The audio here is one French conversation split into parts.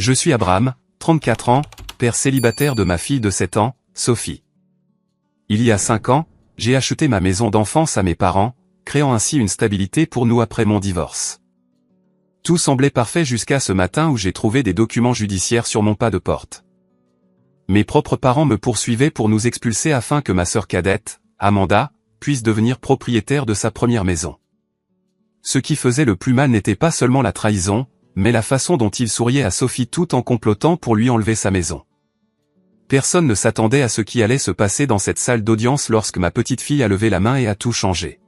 Je suis Abraham, 34 ans, père célibataire de ma fille de 7 ans, Sophie. Il y a 5 ans, j'ai acheté ma maison d'enfance à mes parents, créant ainsi une stabilité pour nous après mon divorce. Tout semblait parfait jusqu'à ce matin où j'ai trouvé des documents judiciaires sur mon pas de porte. Mes propres parents me poursuivaient pour nous expulser afin que ma sœur cadette, Amanda, puisse devenir propriétaire de sa première maison. Ce qui faisait le plus mal n'était pas seulement la trahison, mais la façon dont ils souriaient à Sophie tout en complotant pour lui enlever sa maison. Personne ne s'attendait à ce qui allait se passer dans cette salle d'audience lorsque ma petite fille a levé la main et a tout changé.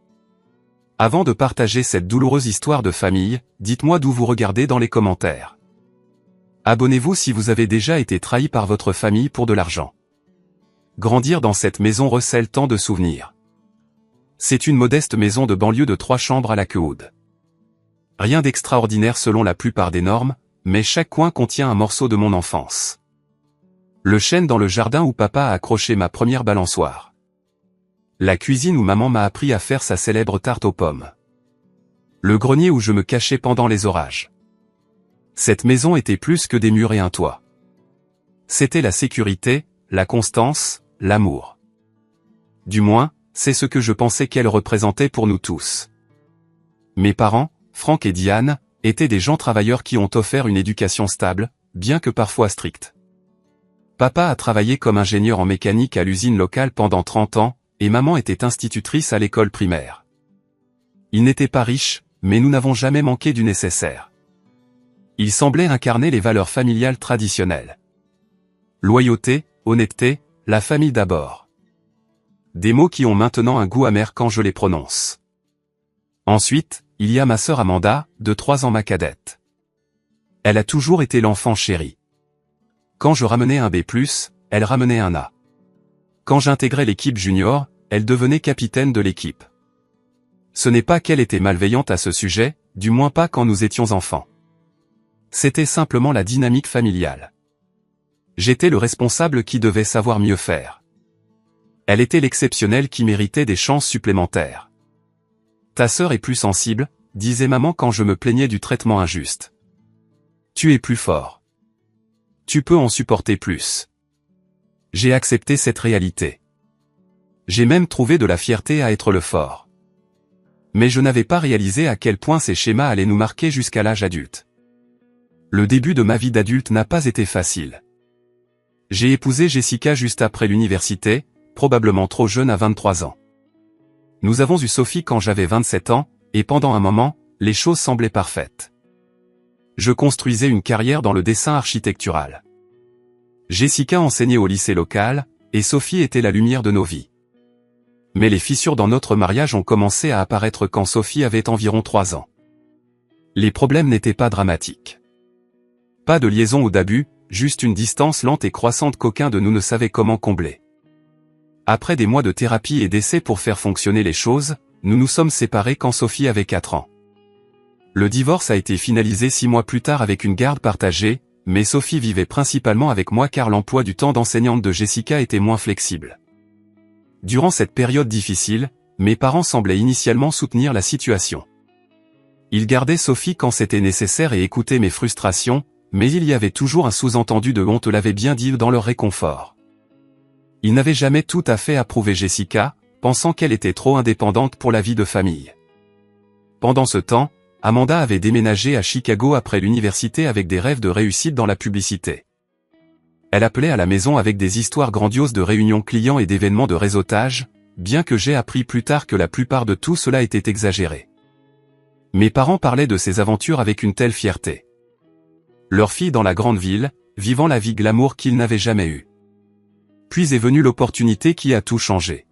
Avant de partager cette douloureuse histoire de famille, dites-moi d'où vous regardez dans les commentaires. Abonnez-vous si vous avez déjà été trahi par votre famille pour de l'argent. Grandir dans cette maison recèle tant de souvenirs. C'est une modeste maison de banlieue de 3 chambres à la Queude. Rien d'extraordinaire selon la plupart des normes, mais chaque coin contient un morceau de mon enfance. Le chêne dans le jardin où papa a accroché ma première balançoire. La cuisine où maman m'a appris à faire sa célèbre tarte aux pommes. Le grenier où je me cachais pendant les orages. Cette maison était plus que des murs et un toit. C'était la sécurité, la constance, l'amour. Du moins, c'est ce que je pensais qu'elle représentait pour nous tous. Mes parents, Franck et Diane, étaient des gens travailleurs qui ont offert une éducation stable, bien que parfois stricte. Papa a travaillé comme ingénieur en mécanique à l'usine locale pendant 30 ans, et maman était institutrice à l'école primaire. Ils n'étaient pas riches, mais nous n'avons jamais manqué du nécessaire. Ils semblaient incarner les valeurs familiales traditionnelles. Loyauté, honnêteté, la famille d'abord. Des mots qui ont maintenant un goût amer quand je les prononce. Ensuite, il y a ma sœur Amanda, de 3 ans ma cadette. Elle a toujours été l'enfant chéri. Quand je ramenais un B+, elle ramenait un A. Quand j'intégrais l'équipe junior, elle devenait capitaine de l'équipe. Ce n'est pas qu'elle était malveillante à ce sujet, du moins pas quand nous étions enfants. C'était simplement la dynamique familiale. J'étais le responsable qui devait savoir mieux faire. Elle était l'exceptionnel qui méritait des chances supplémentaires. Ta sœur est plus sensible, disait maman quand je me plaignais du traitement injuste. Tu es plus fort. Tu peux en supporter plus. J'ai accepté cette réalité. J'ai même trouvé de la fierté à être le fort. Mais je n'avais pas réalisé à quel point ces schémas allaient nous marquer jusqu'à l'âge adulte. Le début de ma vie d'adulte n'a pas été facile. J'ai épousé Jessica juste après l'université, probablement trop jeune à 23 ans. Nous avons eu Sophie quand j'avais 27 ans, et pendant un moment, les choses semblaient parfaites. Je construisais une carrière dans le dessin architectural. Jessica enseignait au lycée local, et Sophie était la lumière de nos vies. Mais les fissures dans notre mariage ont commencé à apparaître quand Sophie avait environ 3 ans. Les problèmes n'étaient pas dramatiques. Pas de liaison ou d'abus, juste une distance lente et croissante qu'aucun de nous ne savait comment combler. Après des mois de thérapie et d'essais pour faire fonctionner les choses, nous nous sommes séparés quand Sophie avait 4 ans. Le divorce a été finalisé 6 mois plus tard avec une garde partagée, mais Sophie vivait principalement avec moi car l'emploi du temps d'enseignante de Jessica était moins flexible. Durant cette période difficile, mes parents semblaient initialement soutenir la situation. Ils gardaient Sophie quand c'était nécessaire et écoutaient mes frustrations, mais il y avait toujours un sous-entendu de « on te l'avait bien dit » dans leur réconfort. Ils n'avaient jamais tout à fait approuvé Jessica, pensant qu'elle était trop indépendante pour la vie de famille. Pendant ce temps, Amanda avait déménagé à Chicago après l'université avec des rêves de réussite dans la publicité. Elle appelait à la maison avec des histoires grandioses de réunions clients et d'événements de réseautage, bien que j'ai appris plus tard que la plupart de tout cela était exagéré. Mes parents parlaient de ces aventures avec une telle fierté. Leur fille dans la grande ville, vivant la vie glamour qu'ils n'avaient jamais eue. Puis est venue l'opportunité qui a tout changé.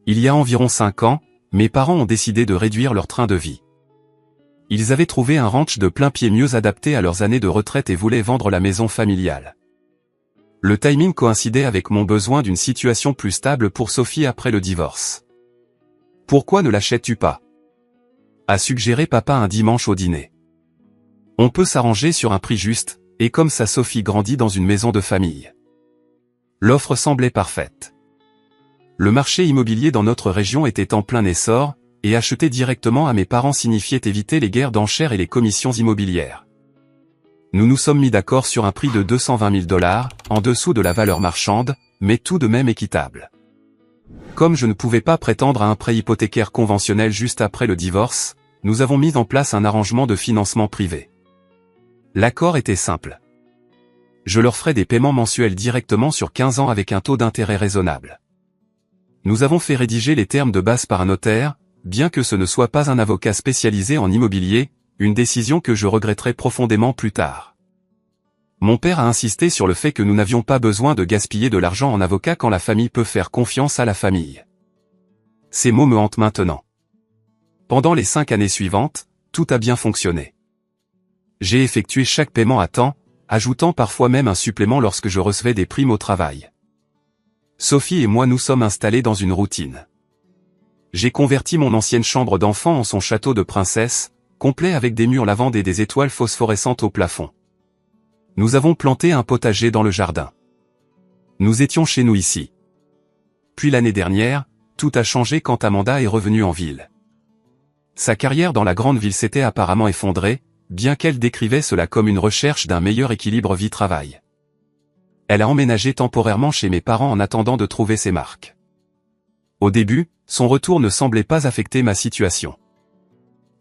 Il y a environ 5 ans, mes parents ont décidé de réduire leur train de vie. Ils avaient trouvé un ranch de plein pied mieux adapté à leurs années de retraite et voulaient vendre la maison familiale. Le timing coïncidait avec mon besoin d'une situation plus stable pour Sophie après le divorce. « Pourquoi ne l'achètes-tu pas ?» a suggéré papa un dimanche au dîner. « On peut s'arranger sur un prix juste, et comme ça Sophie grandit dans une maison de famille. » L'offre semblait parfaite. Le marché immobilier dans notre région était en plein essor, et acheter directement à mes parents signifiait éviter les guerres d'enchères et les commissions immobilières. Nous nous sommes mis d'accord sur un prix de 220 000 $, en dessous de la valeur marchande, mais tout de même équitable. Comme je ne pouvais pas prétendre à un prêt hypothécaire conventionnel juste après le divorce, nous avons mis en place un arrangement de financement privé. L'accord était simple. Je leur ferai des paiements mensuels directement sur 15 ans avec un taux d'intérêt raisonnable. Nous avons fait rédiger les termes de base par un notaire, bien que ce ne soit pas un avocat spécialisé en immobilier, une décision que je regretterai profondément plus tard. Mon père a insisté sur le fait que nous n'avions pas besoin de gaspiller de l'argent en avocat quand la famille peut faire confiance à la famille. Ces mots me hantent maintenant. Pendant les 5 années suivantes, tout a bien fonctionné. J'ai effectué chaque paiement à temps, ajoutant parfois même un supplément lorsque je recevais des primes au travail. Sophie et moi nous sommes installés dans une routine. J'ai converti mon ancienne chambre d'enfant en son château de princesse, complet avec des murs lavande et des étoiles phosphorescentes au plafond. Nous avons planté un potager dans le jardin. Nous étions chez nous ici. Puis l'année dernière, tout a changé quand Amanda est revenue en ville. Sa carrière dans la grande ville s'était apparemment effondrée, bien qu'elle décrivait cela comme une recherche d'un meilleur équilibre vie-travail. Elle a emménagé temporairement chez mes parents en attendant de trouver ses marques. Au début, son retour ne semblait pas affecter ma situation.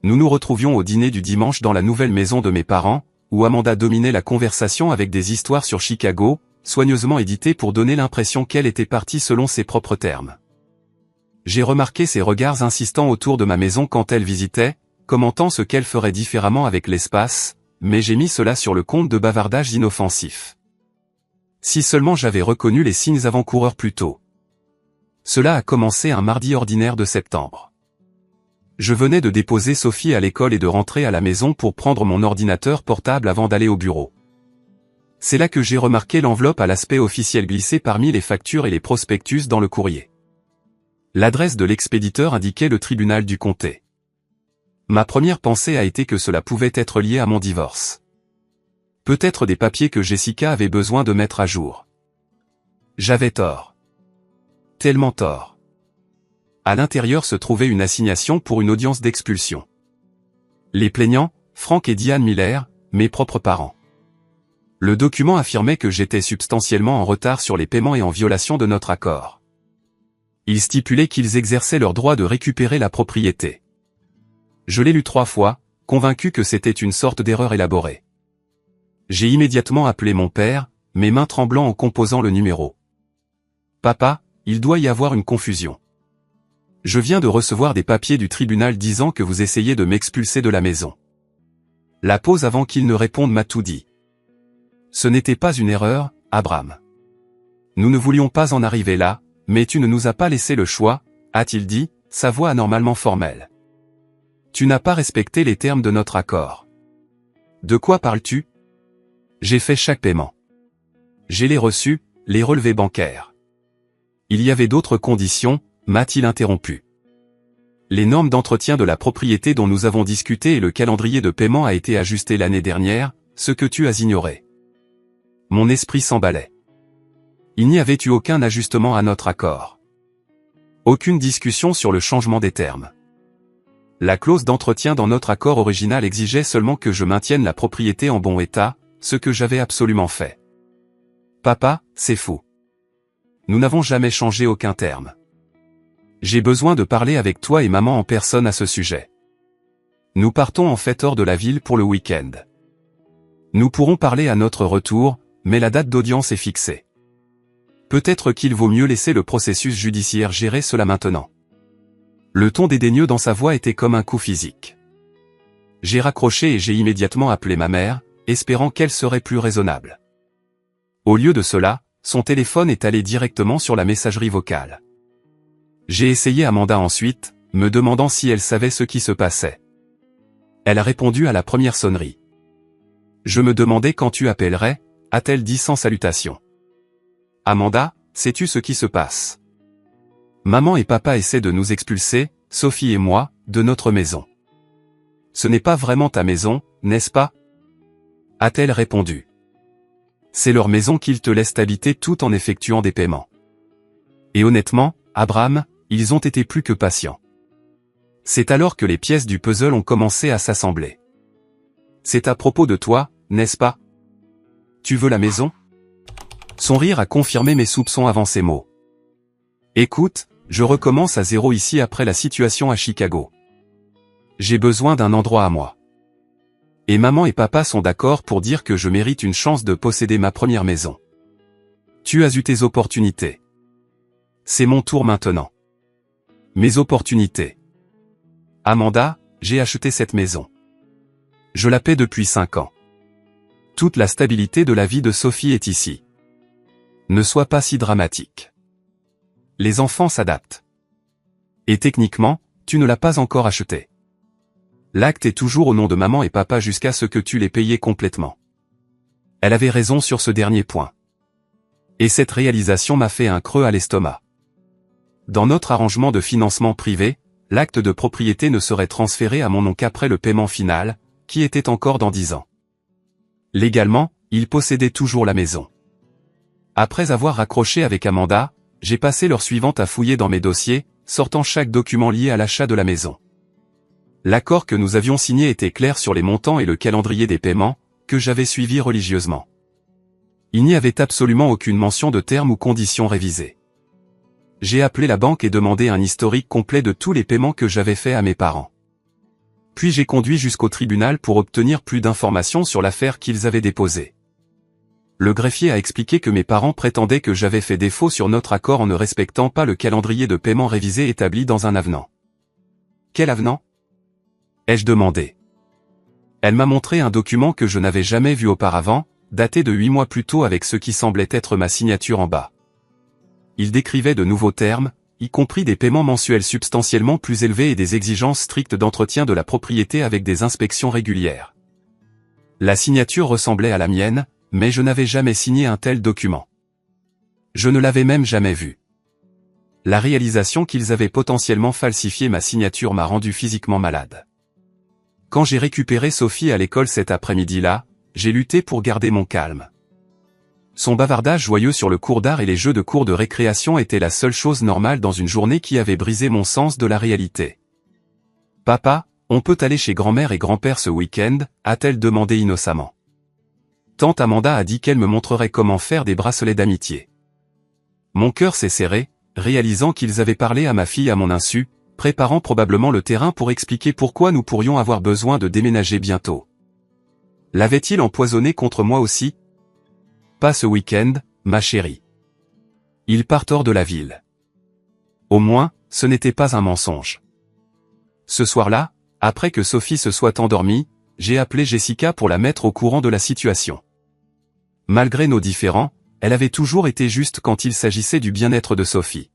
Nous nous retrouvions au dîner du dimanche dans la nouvelle maison de mes parents, où Amanda dominait la conversation avec des histoires sur Chicago, soigneusement éditées pour donner l'impression qu'elle était partie selon ses propres termes. J'ai remarqué ses regards insistants autour de ma maison quand elle visitait, commentant ce qu'elle ferait différemment avec l'espace, mais j'ai mis cela sur le compte de bavardages inoffensifs. Si seulement j'avais reconnu les signes avant-coureurs plus tôt. Cela a commencé un mardi ordinaire de septembre. Je venais de déposer Sophie à l'école et de rentrer à la maison pour prendre mon ordinateur portable avant d'aller au bureau. C'est là que j'ai remarqué l'enveloppe à l'aspect officiel glissée parmi les factures et les prospectus dans le courrier. L'adresse de l'expéditeur indiquait le tribunal du comté. Ma première pensée a été que cela pouvait être lié à mon divorce. Peut-être des papiers que Jessica avait besoin de mettre à jour. J'avais tort. Tellement tort. À l'intérieur se trouvait une assignation pour une audience d'expulsion. Les plaignants, Frank et Diane Miller, mes propres parents. Le document affirmait que j'étais substantiellement en retard sur les paiements et en violation de notre accord. Il stipulait qu'ils exerçaient leur droit de récupérer la propriété. Je l'ai lu 3 fois, convaincu que c'était une sorte d'erreur élaborée. J'ai immédiatement appelé mon père, mes mains tremblant en composant le numéro. « Papa, il doit y avoir une confusion. Je viens de recevoir des papiers du tribunal disant que vous essayez de m'expulser de la maison. » La pause avant qu'il ne réponde m'a tout dit. Ce n'était pas une erreur, Abraham. Nous ne voulions pas en arriver là, mais tu ne nous as pas laissé le choix, a-t-il dit, sa voix anormalement formelle. Tu n'as pas respecté les termes de notre accord. De quoi parles-tu? J'ai fait chaque paiement. J'ai les reçus, les relevés bancaires. Il y avait d'autres conditions, m'a-t-il interrompu. Les normes d'entretien de la propriété dont nous avons discuté et le calendrier de paiement a été ajusté l'année dernière, ce que tu as ignoré. Mon esprit s'emballait. Il n'y avait eu aucun ajustement à notre accord. Aucune discussion sur le changement des termes. La clause d'entretien dans notre accord original exigeait seulement que je maintienne la propriété en bon état, ce que j'avais absolument fait. Papa, c'est fou. Nous n'avons jamais changé aucun terme. J'ai besoin de parler avec toi et maman en personne à ce sujet. Nous partons en fait hors de la ville pour le week-end. Nous pourrons parler à notre retour, mais la date d'audience est fixée. Peut-être qu'il vaut mieux laisser le processus judiciaire gérer cela maintenant. Le ton dédaigneux dans sa voix était comme un coup physique. J'ai raccroché et j'ai immédiatement appelé ma mère, espérant qu'elle serait plus raisonnable. Au lieu de cela, son téléphone est allé directement sur la messagerie vocale. J'ai essayé Amanda ensuite, me demandant si elle savait ce qui se passait. Elle a répondu à la première sonnerie. Je me demandais quand tu appellerais, a-t-elle dit sans salutation. Amanda, sais-tu ce qui se passe? Maman et papa essaient de nous expulser, Sophie et moi, de notre maison. Ce n'est pas vraiment ta maison, n'est-ce pas? A-t-elle répondu. C'est leur maison qu'ils te laissent habiter tout en effectuant des paiements. Et honnêtement, Abraham, ils ont été plus que patients. C'est alors que les pièces du puzzle ont commencé à s'assembler. C'est à propos de toi, n'est-ce pas? Tu veux la maison? Son rire a confirmé mes soupçons avant ces mots. Écoute, je recommence à zéro ici après la situation à Chicago. J'ai besoin d'un endroit à moi. Et maman et papa sont d'accord pour dire que je mérite une chance de posséder ma première maison. Tu as eu tes opportunités. C'est mon tour maintenant. Mes opportunités. Amanda, j'ai acheté cette maison. Je la paie depuis 5 ans. Toute la stabilité de la vie de Sophie est ici. Ne sois pas si dramatique. Les enfants s'adaptent. Et techniquement, tu ne l'as pas encore acheté. L'acte est toujours au nom de maman et papa jusqu'à ce que tu les payes complètement. Elle avait raison sur ce dernier point. Et cette réalisation m'a fait un creux à l'estomac. Dans notre arrangement de financement privé, l'acte de propriété ne serait transféré à mon nom qu'après le paiement final, qui était encore dans 10 ans. Légalement, il possédait toujours la maison. Après avoir raccroché avec Amanda, j'ai passé l'heure suivante à fouiller dans mes dossiers, sortant chaque document lié à l'achat de la maison. L'accord que nous avions signé était clair sur les montants et le calendrier des paiements, que j'avais suivi religieusement. Il n'y avait absolument aucune mention de termes ou conditions révisées. J'ai appelé la banque et demandé un historique complet de tous les paiements que j'avais faits à mes parents. Puis j'ai conduit jusqu'au tribunal pour obtenir plus d'informations sur l'affaire qu'ils avaient déposée. Le greffier a expliqué que mes parents prétendaient que j'avais fait défaut sur notre accord en ne respectant pas le calendrier de paiement révisé établi dans un avenant. Quel avenant? Ai-je demandé. Elle m'a montré un document que je n'avais jamais vu auparavant, daté de 8 mois plus tôt avec ce qui semblait être ma signature en bas. Il décrivait de nouveaux termes, y compris des paiements mensuels substantiellement plus élevés et des exigences strictes d'entretien de la propriété avec des inspections régulières. La signature ressemblait à la mienne, mais je n'avais jamais signé un tel document. Je ne l'avais même jamais vu. La réalisation qu'ils avaient potentiellement falsifié ma signature m'a rendu physiquement malade. Quand j'ai récupéré Sophie à l'école cet après-midi-là, j'ai lutté pour garder mon calme. Son bavardage joyeux sur le cours d'art et les jeux de cours de récréation étaient la seule chose normale dans une journée qui avait brisé mon sens de la réalité. « Papa, on peut aller chez grand-mère et grand-père ce week-end » a-t-elle demandé innocemment. Tante Amanda a dit qu'elle me montrerait comment faire des bracelets d'amitié. Mon cœur s'est serré, réalisant qu'ils avaient parlé à ma fille à mon insu, préparant probablement le terrain pour expliquer pourquoi nous pourrions avoir besoin de déménager bientôt. L'avait-il empoisonné contre moi aussi? Pas ce week-end, ma chérie. Il part hors de la ville. Au moins, ce n'était pas un mensonge. Ce soir-là, après que Sophie se soit endormie, j'ai appelé Jessica pour la mettre au courant de la situation. Malgré nos différends, elle avait toujours été juste quand il s'agissait du bien-être de Sophie.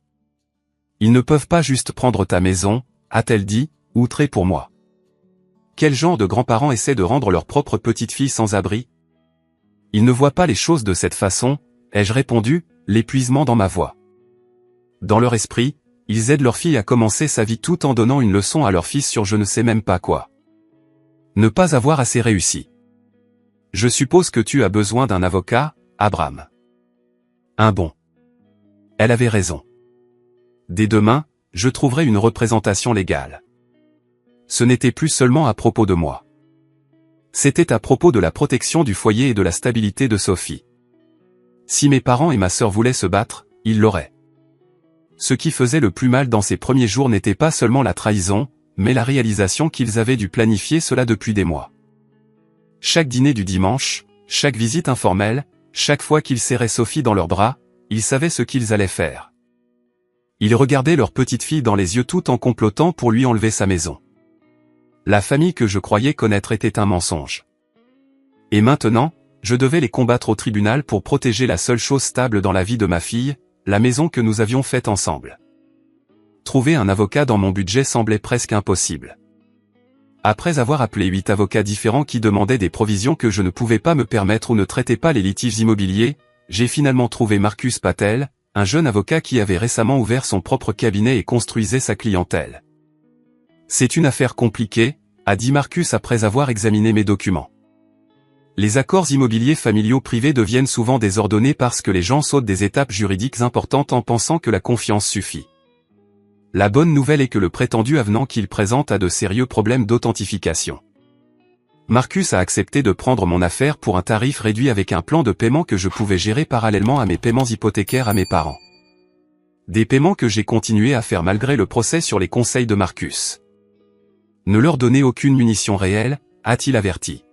Ils ne peuvent pas juste prendre ta maison, a-t-elle dit, outrée pour moi. Quel genre de grands-parents essaient de rendre leur propre petite-fille sans abri? Ils ne voient pas les choses de cette façon, ai-je répondu, l'épuisement dans ma voix. Dans leur esprit, ils aident leur fille à commencer sa vie tout en donnant une leçon à leur fils sur je ne sais même pas quoi. Ne pas avoir assez réussi. Je suppose que tu as besoin d'un avocat, Abraham. Un bon. Elle avait raison. Dès demain, je trouverai une représentation légale. Ce n'était plus seulement à propos de moi. C'était à propos de la protection du foyer et de la stabilité de Sophie. Si mes parents et ma sœur voulaient se battre, ils l'auraient. Ce qui faisait le plus mal dans ces premiers jours n'était pas seulement la trahison, mais la réalisation qu'ils avaient dû planifier cela depuis des mois. Chaque dîner du dimanche, chaque visite informelle, chaque fois qu'ils serraient Sophie dans leurs bras, ils savaient ce qu'ils allaient faire. Ils regardaient leur petite fille dans les yeux tout en complotant pour lui enlever sa maison. La famille que je croyais connaître était un mensonge. Et maintenant, je devais les combattre au tribunal pour protéger la seule chose stable dans la vie de ma fille, la maison que nous avions faite ensemble. Trouver un avocat dans mon budget semblait presque impossible. Après avoir appelé 8 avocats différents qui demandaient des provisions que je ne pouvais pas me permettre ou ne traitaient pas les litiges immobiliers, j'ai finalement trouvé Marcus Patel, un jeune avocat qui avait récemment ouvert son propre cabinet et construisait sa clientèle. C'est une affaire compliquée, a dit Marcus après avoir examiné mes documents. Les accords immobiliers familiaux privés deviennent souvent désordonnés parce que les gens sautent des étapes juridiques importantes en pensant que la confiance suffit. La bonne nouvelle est que le prétendu avenant qu'il présente a de sérieux problèmes d'authentification. Marcus a accepté de prendre mon affaire pour un tarif réduit avec un plan de paiement que je pouvais gérer parallèlement à mes paiements hypothécaires à mes parents. Des paiements que j'ai continué à faire malgré le procès sur les conseils de Marcus. Ne leur donnez aucune munition réelle, a-t-il averti.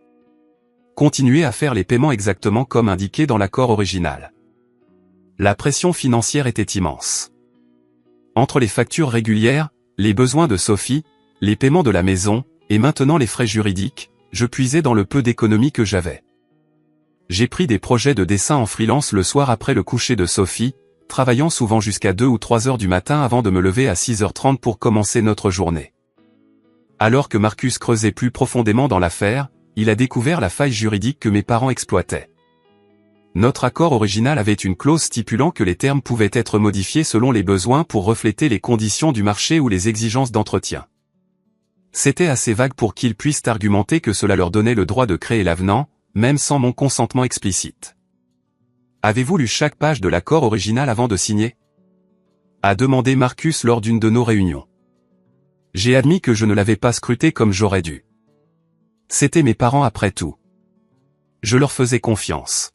Continuez à faire les paiements exactement comme indiqué dans l'accord original. La pression financière était immense. Entre les factures régulières, les besoins de Sophie, les paiements de la maison, et maintenant les frais juridiques, je puisais dans le peu d'économies que j'avais. J'ai pris des projets de dessin en freelance le soir après le coucher de Sophie, travaillant souvent jusqu'à 2 ou 3 heures du matin avant de me lever à 6h30 pour commencer notre journée. Alors que Marcus creusait plus profondément dans l'affaire, il a découvert la faille juridique que mes parents exploitaient. Notre accord original avait une clause stipulant que les termes pouvaient être modifiés selon les besoins pour refléter les conditions du marché ou les exigences d'entretien. C'était assez vague pour qu'ils puissent argumenter que cela leur donnait le droit de créer l'avenant, même sans mon consentement explicite. Avez-vous lu chaque page de l'accord original avant de signer ? A demandé Marcus lors d'une de nos réunions. J'ai admis que je ne l'avais pas scruté comme j'aurais dû. C'étaient mes parents après tout. Je leur faisais confiance.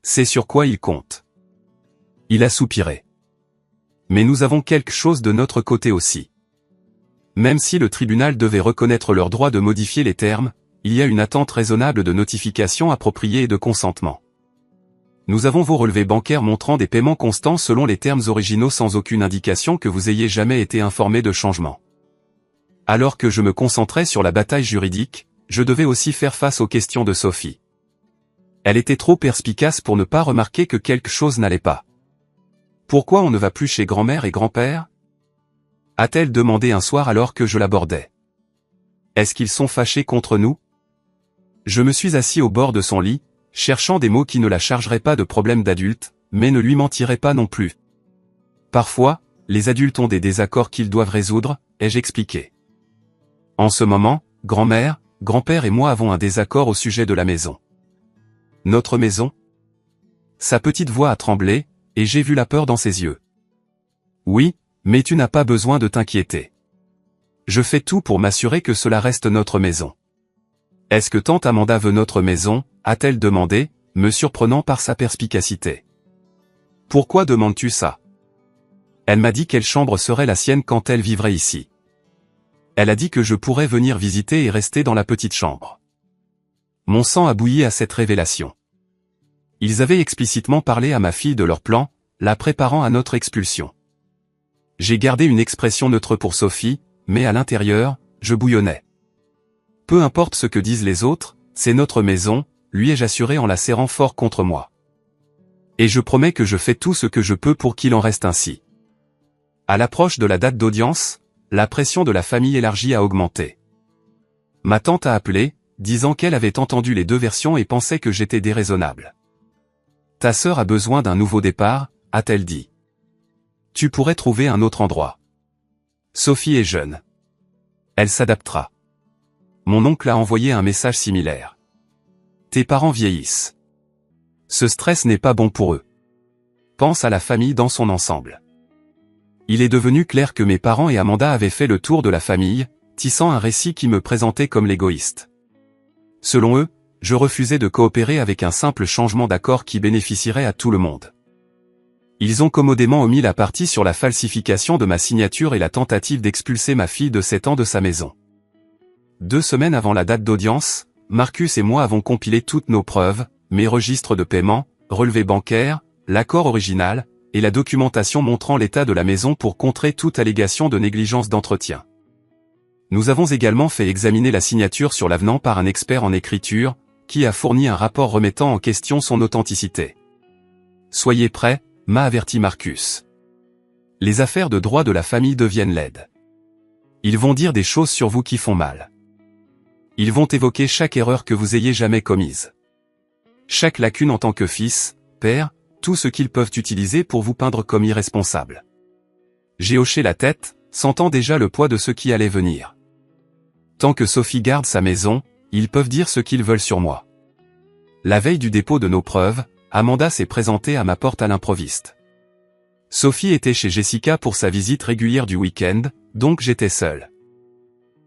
C'est sur quoi ils comptent. Il a soupiré. Mais nous avons quelque chose de notre côté aussi. Même si le tribunal devait reconnaître leur droit de modifier les termes, il y a une attente raisonnable de notification appropriée et de consentement. Nous avons vos relevés bancaires montrant des paiements constants selon les termes originaux sans aucune indication que vous ayez jamais été informé de changement. Alors que je me concentrais sur la bataille juridique, je devais aussi faire face aux questions de Sophie. Elle était trop perspicace pour ne pas remarquer que quelque chose n'allait pas. Pourquoi on ne va plus chez grand-mère et grand-père ? A-t-elle demandé un soir alors que je l'abordais. Est-ce qu'ils sont fâchés contre nous ? Je me suis assis au bord de son lit, cherchant des mots qui ne la chargeraient pas de problèmes d'adulte, mais ne lui mentiraient pas non plus. Parfois, les adultes ont des désaccords qu'ils doivent résoudre, ai-je expliqué. En ce moment, grand-mère, grand-père et moi avons un désaccord au sujet de la maison. Notre maison ? Sa petite voix a tremblé, et j'ai vu la peur dans ses yeux. Oui, mais tu n'as pas besoin de t'inquiéter. Je fais tout pour m'assurer que cela reste notre maison. Est-ce que tante Amanda veut notre maison ? A-t-elle demandé, me surprenant par sa perspicacité. Pourquoi demandes-tu ça ? Elle m'a dit quelle chambre serait la sienne quand elle vivrait ici. Elle a dit que je pourrais venir visiter et rester dans la petite chambre. Mon sang a bouilli à cette révélation. Ils avaient explicitement parlé à ma fille de leur plan, la préparant à notre expulsion. J'ai gardé une expression neutre pour Sophie, mais à l'intérieur, je bouillonnais. Peu importe ce que disent les autres, c'est notre maison, lui ai-je assuré en la serrant fort contre moi. Et je promets que je fais tout ce que je peux pour qu'il en reste ainsi. À l'approche de la date d'audience, la pression de la famille élargie a augmenté. Ma tante a appelé, disant qu'elle avait entendu les deux versions et pensait que j'étais déraisonnable. Ta sœur a besoin d'un nouveau départ, a-t-elle dit. Tu pourrais trouver un autre endroit. Sophie est jeune. Elle s'adaptera. Mon oncle a envoyé un message similaire. Tes parents vieillissent. Ce stress n'est pas bon pour eux. Pense à la famille dans son ensemble. Il est devenu clair que mes parents et Amanda avaient fait le tour de la famille, tissant un récit qui me présentait comme l'égoïste. Selon eux, je refusais de coopérer avec un simple changement d'accord qui bénéficierait à tout le monde. Ils ont commodément omis la partie sur la falsification de ma signature et la tentative d'expulser ma fille de 7 ans de sa maison. 2 semaines avant la date d'audience, Marcus et moi avons compilé toutes nos preuves, mes registres de paiement, relevés bancaires, l'accord original, et la documentation montrant l'état de la maison pour contrer toute allégation de négligence d'entretien. Nous avons également fait examiner la signature sur l'avenant par un expert en écriture, qui a fourni un rapport remettant en question son authenticité. Soyez prêts, m'a averti Marcus. Les affaires de droit de la famille deviennent laides. Ils vont dire des choses sur vous qui font mal. Ils vont évoquer chaque erreur que vous ayez jamais commise. Chaque lacune en tant que fils, père, tout ce qu'ils peuvent utiliser pour vous peindre comme irresponsable. J'ai hoché la tête, sentant déjà le poids de ce qui allait venir. Tant que Sophie garde sa maison, ils peuvent dire ce qu'ils veulent sur moi. La veille du dépôt de nos preuves, Amanda s'est présentée à ma porte à l'improviste. Sophie était chez Jessica pour sa visite régulière du week-end, donc j'étais seul.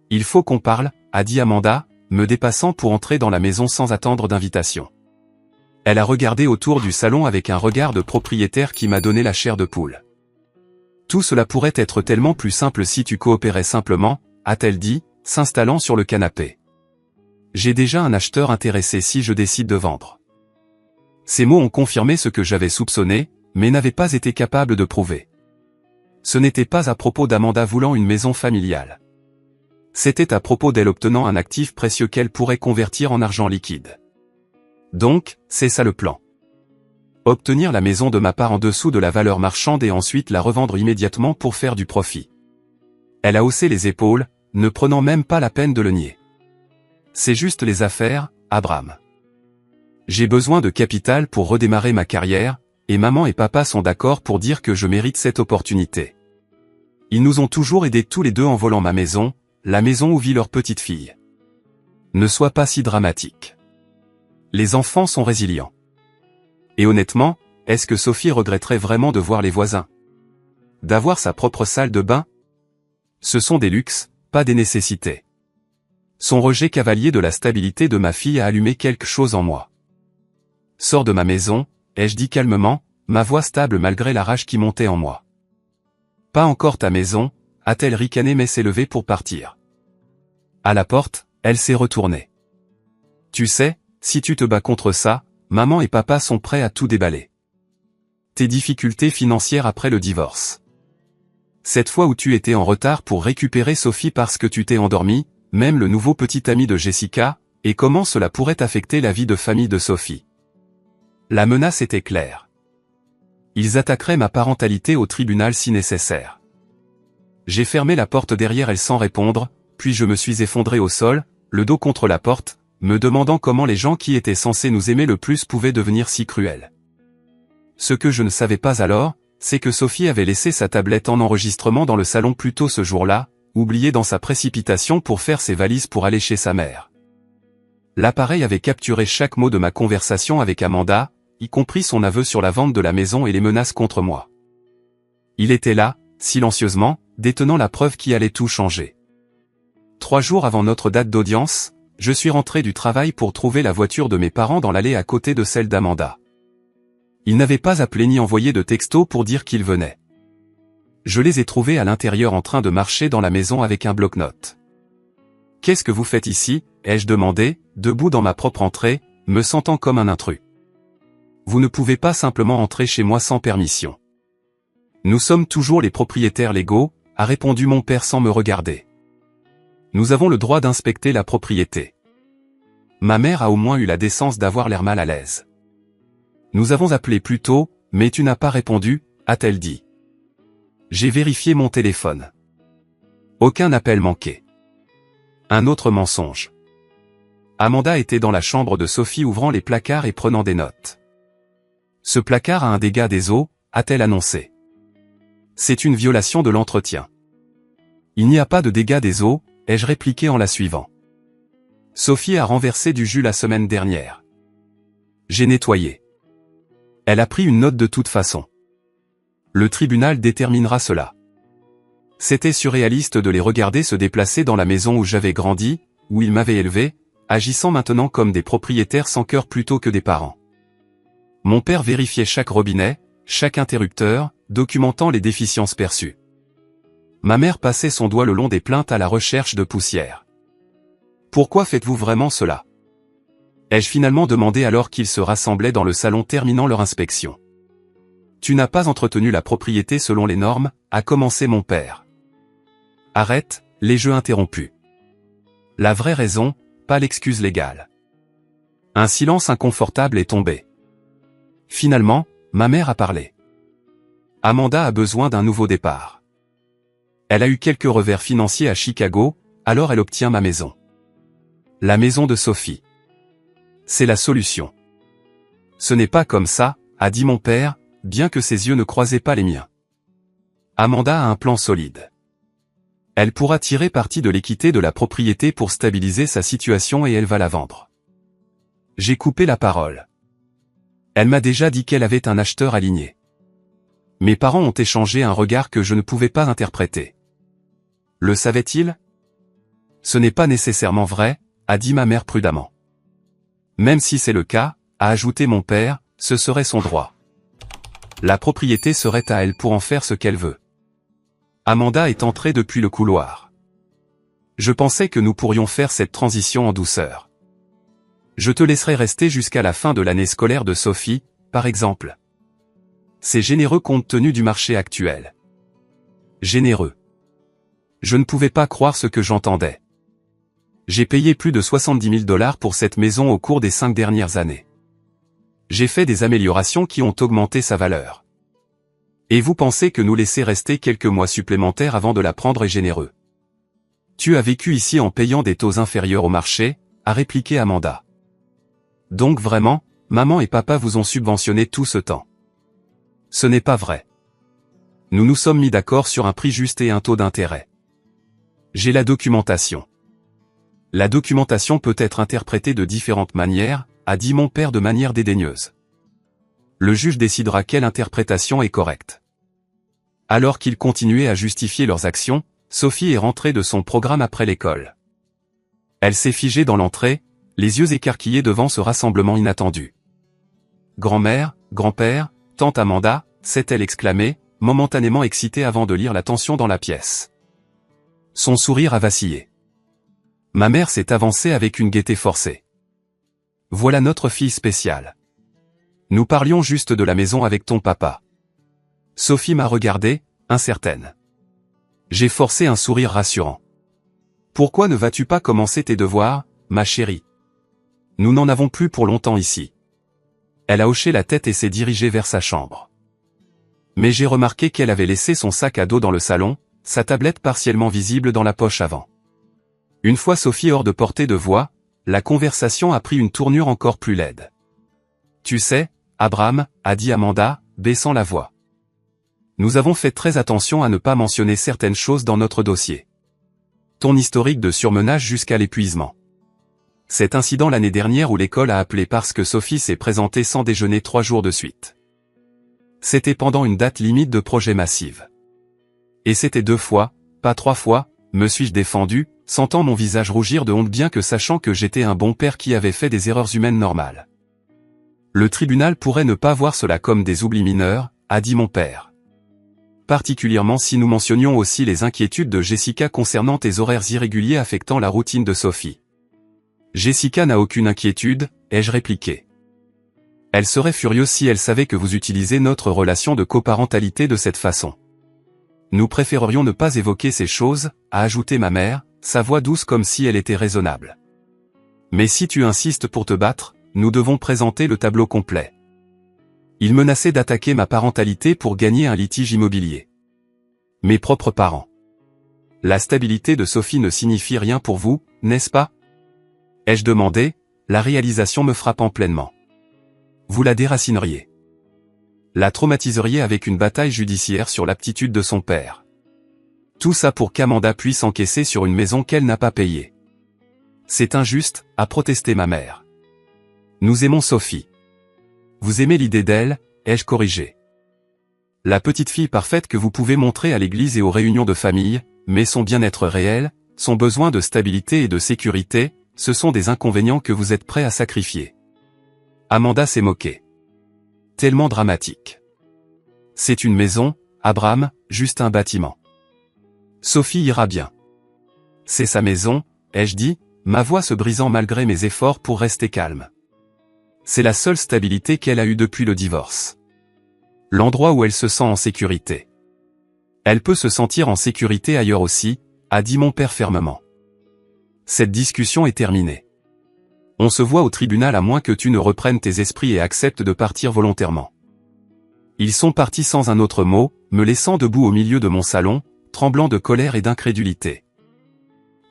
Il faut qu'on parle, a dit Amanda, me dépassant pour entrer dans la maison sans attendre d'invitation. Elle a regardé autour du salon avec un regard de propriétaire qui m'a donné la chair de poule. Tout cela pourrait être tellement plus simple si tu coopérais simplement, a-t-elle dit, s'installant sur le canapé. J'ai déjà un acheteur intéressé si je décide de vendre. Ces mots ont confirmé ce que j'avais soupçonné, mais n'avaient pas été capables de prouver. Ce n'était pas à propos d'Amanda voulant une maison familiale. C'était à propos d'elle obtenant un actif précieux qu'elle pourrait convertir en argent liquide. Donc, c'est ça le plan. Obtenir la maison de ma part en dessous de la valeur marchande et ensuite la revendre immédiatement pour faire du profit. Elle a haussé les épaules, ne prenant même pas la peine de le nier. C'est juste les affaires, Abraham. J'ai besoin de capital pour redémarrer ma carrière, et maman et papa sont d'accord pour dire que je mérite cette opportunité. Ils nous ont toujours aidés tous les deux en volant ma maison, la maison où vit leur petite fille. Ne sois pas si dramatique. Les enfants sont résilients. Et honnêtement, est-ce que Sophie regretterait vraiment de voir les voisins? D'avoir sa propre salle de bain? Ce sont des luxes, pas des nécessités. Son rejet cavalier de la stabilité de ma fille a allumé quelque chose en moi. Sors de ma maison, ai-je dit calmement, ma voix stable malgré la rage qui montait en moi. Pas encore ta maison, a-t-elle ricané mais s'est levée pour partir. À la porte, elle s'est retournée. Tu sais, si tu te bats contre ça, maman et papa sont prêts à tout déballer. Tes difficultés financières après le divorce. Cette fois où tu étais en retard pour récupérer Sophie parce que tu t'es endormi, même le nouveau petit ami de Jessica, et comment cela pourrait affecter la vie de famille de Sophie. La menace était claire. Ils attaqueraient ma parentalité au tribunal si nécessaire. J'ai fermé la porte derrière elle sans répondre, puis je me suis effondré au sol, le dos contre la porte, me demandant comment les gens qui étaient censés nous aimer le plus pouvaient devenir si cruels. Ce que je ne savais pas alors, c'est que Sophie avait laissé sa tablette en enregistrement dans le salon plus tôt ce jour-là, oubliée dans sa précipitation pour faire ses valises pour aller chez sa mère. L'appareil avait capturé chaque mot de ma conversation avec Amanda, y compris son aveu sur la vente de la maison et les menaces contre moi. Il était là, silencieusement, détenant la preuve qui allait tout changer. 3 jours avant notre date d'audience, je suis rentré du travail pour trouver la voiture de mes parents dans l'allée à côté de celle d'Amanda. Ils n'avaient pas appelé ni envoyé de texto pour dire qu'ils venaient. Je les ai trouvés à l'intérieur en train de marcher dans la maison avec un bloc-notes. « Qu'est-ce que vous faites ici ?» ai-je demandé, debout dans ma propre entrée, me sentant comme un intrus. « Vous ne pouvez pas simplement entrer chez moi sans permission. »« Nous sommes toujours les propriétaires légaux », a répondu mon père sans me regarder. « Nous avons le droit d'inspecter la propriété. » Ma mère a au moins eu la décence d'avoir l'air mal à l'aise. « Nous avons appelé plus tôt, mais tu n'as pas répondu, » a-t-elle dit. J'ai vérifié mon téléphone. Aucun appel manqué. Un autre mensonge. Amanda était dans la chambre de Sophie ouvrant les placards et prenant des notes. Ce placard a un dégât des eaux, a-t-elle annoncé. C'est une violation de l'entretien. Il n'y a pas de dégât des eaux, ai-je répliqué en la suivant. Sophie a renversé du jus la semaine dernière. J'ai nettoyé. Elle a pris une note de toute façon. Le tribunal déterminera cela. C'était surréaliste de les regarder se déplacer dans la maison où j'avais grandi, où ils m'avaient élevé, agissant maintenant comme des propriétaires sans cœur plutôt que des parents. Mon père vérifiait chaque robinet, chaque interrupteur, documentant les déficiences perçues. Ma mère passait son doigt le long des plaintes à la recherche de poussière. Pourquoi faites-vous vraiment cela? Ai-je finalement demandé alors qu'ils se rassemblaient dans le salon terminant leur inspection. Tu n'as pas entretenu la propriété selon les normes, a commencé mon père. Arrête, les jeux interrompus. La vraie raison, pas l'excuse légale. Un silence inconfortable est tombé. Finalement, ma mère a parlé. Amanda a besoin d'un nouveau départ. Elle a eu quelques revers financiers à Chicago, alors elle obtient ma maison. La maison de Sophie. C'est la solution. Ce n'est pas comme ça, a dit mon père, bien que ses yeux ne croisaient pas les miens. Amanda a un plan solide. Elle pourra tirer parti de l'équité de la propriété pour stabiliser sa situation et elle va la vendre. J'ai coupé la parole. Elle m'a déjà dit qu'elle avait un acheteur aligné. Mes parents ont échangé un regard que je ne pouvais pas interpréter. Le savait-il? Ce n'est pas nécessairement vrai, a dit ma mère prudemment. Même si c'est le cas, a ajouté mon père, ce serait son droit. La propriété serait à elle pour en faire ce qu'elle veut. Amanda est entrée depuis le couloir. Je pensais que nous pourrions faire cette transition en douceur. Je te laisserai rester jusqu'à la fin de l'année scolaire de Sophie, par exemple. C'est généreux compte tenu du marché actuel. Généreux. Je ne pouvais pas croire ce que j'entendais. J'ai payé plus de 70 000 $ pour cette maison au cours des 5 dernières années. J'ai fait des améliorations qui ont augmenté sa valeur. Et vous pensez que nous laisser rester quelques mois supplémentaires avant de la prendre est généreux? Tu as vécu ici en payant des taux inférieurs au marché, a répliqué Amanda. Donc vraiment, maman et papa vous ont subventionné tout ce temps. Ce n'est pas vrai. Nous nous sommes mis d'accord sur un prix juste et un taux d'intérêt. J'ai la documentation. La documentation peut être interprétée de différentes manières, a dit mon père de manière dédaigneuse. Le juge décidera quelle interprétation est correcte. Alors qu'ils continuaient à justifier leurs actions, Sophie est rentrée de son programme après l'école. Elle s'est figée dans l'entrée, les yeux écarquillés devant ce rassemblement inattendu. Grand-mère, grand-père, tante Amanda, s'est-elle exclamée, momentanément excitée avant de lire la tension dans la pièce. Son sourire a vacillé. Ma mère s'est avancée avec une gaieté forcée. Voilà notre fille spéciale. Nous parlions juste de la maison avec ton papa. Sophie m'a regardée, incertaine. J'ai forcé un sourire rassurant. Pourquoi ne vas-tu pas commencer tes devoirs, ma chérie? Nous n'en avons plus pour longtemps ici. Elle a hoché la tête et s'est dirigée vers sa chambre. Mais j'ai remarqué qu'elle avait laissé son sac à dos dans le salon, sa tablette partiellement visible dans la poche avant. Une fois Sophie hors de portée de voix, la conversation a pris une tournure encore plus laide. Tu sais, Abraham, a dit Amanda, baissant la voix. Nous avons fait très attention à ne pas mentionner certaines choses dans notre dossier. Ton historique de surmenage jusqu'à l'épuisement. Cet incident l'année dernière où l'école a appelé parce que Sophie s'est présentée sans déjeuner 3 jours de suite. C'était pendant une date limite de projet massive. Et c'était 2 fois, pas 3 fois, me suis-je défendu, sentant mon visage rougir de honte bien que sachant que j'étais un bon père qui avait fait des erreurs humaines normales. Le tribunal pourrait ne pas voir cela comme des oublis mineurs, a dit mon père. Particulièrement si nous mentionnions aussi les inquiétudes de Jessica concernant tes horaires irréguliers affectant la routine de Sophie. Jessica n'a aucune inquiétude, ai-je répliqué. Elle serait furieuse si elle savait que vous utilisez notre relation de coparentalité de cette façon. Nous préférerions ne pas évoquer ces choses, a ajouté ma mère, sa voix douce comme si elle était raisonnable. Mais si tu insistes pour te battre, nous devons présenter le tableau complet. Il menaçait d'attaquer ma parentalité pour gagner un litige immobilier. Mes propres parents. La stabilité de Sophie ne signifie rien pour vous, n'est-ce pas? Ai-je demandé, la réalisation me frappant pleinement. Vous la déracineriez. La traumatiseriez avec une bataille judiciaire sur l'aptitude de son père. Tout ça pour qu'Amanda puisse encaisser sur une maison qu'elle n'a pas payée. C'est injuste, a protesté ma mère. Nous aimons Sophie. Vous aimez l'idée d'elle, ai-je corrigé. La petite fille parfaite que vous pouvez montrer à l'église et aux réunions de famille, mais son bien-être réel, son besoin de stabilité et de sécurité, ce sont des inconvénients que vous êtes prêt à sacrifier. Amanda s'est moquée. Tellement dramatique. C'est une maison, Abraham, juste un bâtiment. Sophie ira bien. C'est sa maison, ai-je dit, ma voix se brisant malgré mes efforts pour rester calme. C'est la seule stabilité qu'elle a eue depuis le divorce. L'endroit où elle se sent en sécurité. Elle peut se sentir en sécurité ailleurs aussi, a dit mon père fermement. Cette discussion est terminée. On se voit au tribunal à moins que tu ne reprennes tes esprits et acceptes de partir volontairement. Ils sont partis sans un autre mot, me laissant debout au milieu de mon salon, tremblant de colère et d'incrédulité.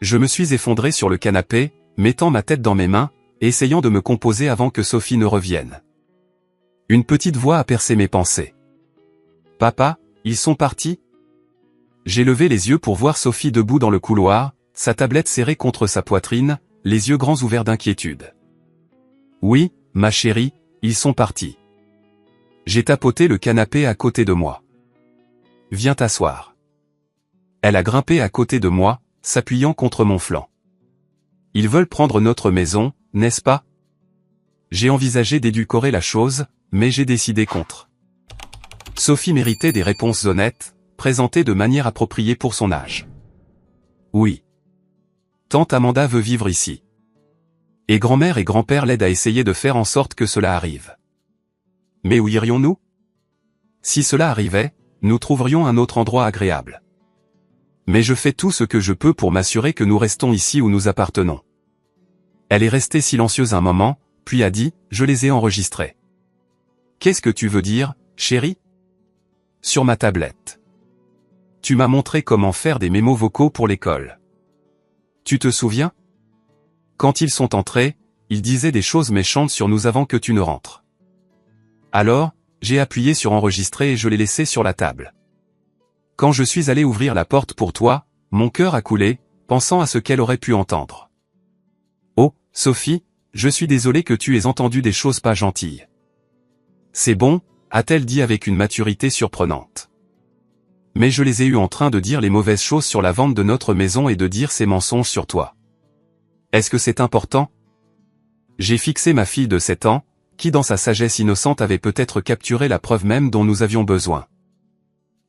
Je me suis effondré sur le canapé, mettant ma tête dans mes mains, et essayant de me composer avant que Sophie ne revienne. Une petite voix a percé mes pensées. « Papa, ils sont partis ?» J'ai levé les yeux pour voir Sophie debout dans le couloir, sa tablette serrée contre sa poitrine, les yeux grands ouverts d'inquiétude. « Oui, ma chérie, ils sont partis. » J'ai tapoté le canapé à côté de moi. « Viens t'asseoir. » Elle a grimpé à côté de moi, s'appuyant contre mon flanc. Ils veulent prendre notre maison, n'est-ce pas? J'ai envisagé d'édulcorer la chose, mais j'ai décidé contre. Sophie méritait des réponses honnêtes, présentées de manière appropriée pour son âge. Oui. Tante Amanda veut vivre ici. Et grand-mère et grand-père l'aident à essayer de faire en sorte que cela arrive. Mais où irions-nous? Si cela arrivait, nous trouverions un autre endroit agréable. Mais je fais tout ce que je peux pour m'assurer que nous restons ici où nous appartenons. Elle est restée silencieuse un moment, puis a dit, je les ai enregistrés. Qu'est-ce que tu veux dire, chérie? Sur ma tablette. Tu m'as montré comment faire des mémos vocaux pour l'école. Tu te souviens? Quand ils sont entrés, ils disaient des choses méchantes sur nous avant que tu ne rentres. Alors, j'ai appuyé sur enregistrer et je l'ai laissé sur la table. Quand je suis allé ouvrir la porte pour toi, mon cœur a coulé, pensant à ce qu'elle aurait pu entendre. Oh, Sophie, je suis désolé que tu aies entendu des choses pas gentilles. C'est bon, a-t-elle dit avec une maturité surprenante. Mais je les ai eus en train de dire les mauvaises choses sur la vente de notre maison et de dire ces mensonges sur toi. Est-ce que c'est important? J'ai fixé ma fille de 7 ans, qui dans sa sagesse innocente avait peut-être capturé la preuve même dont nous avions besoin.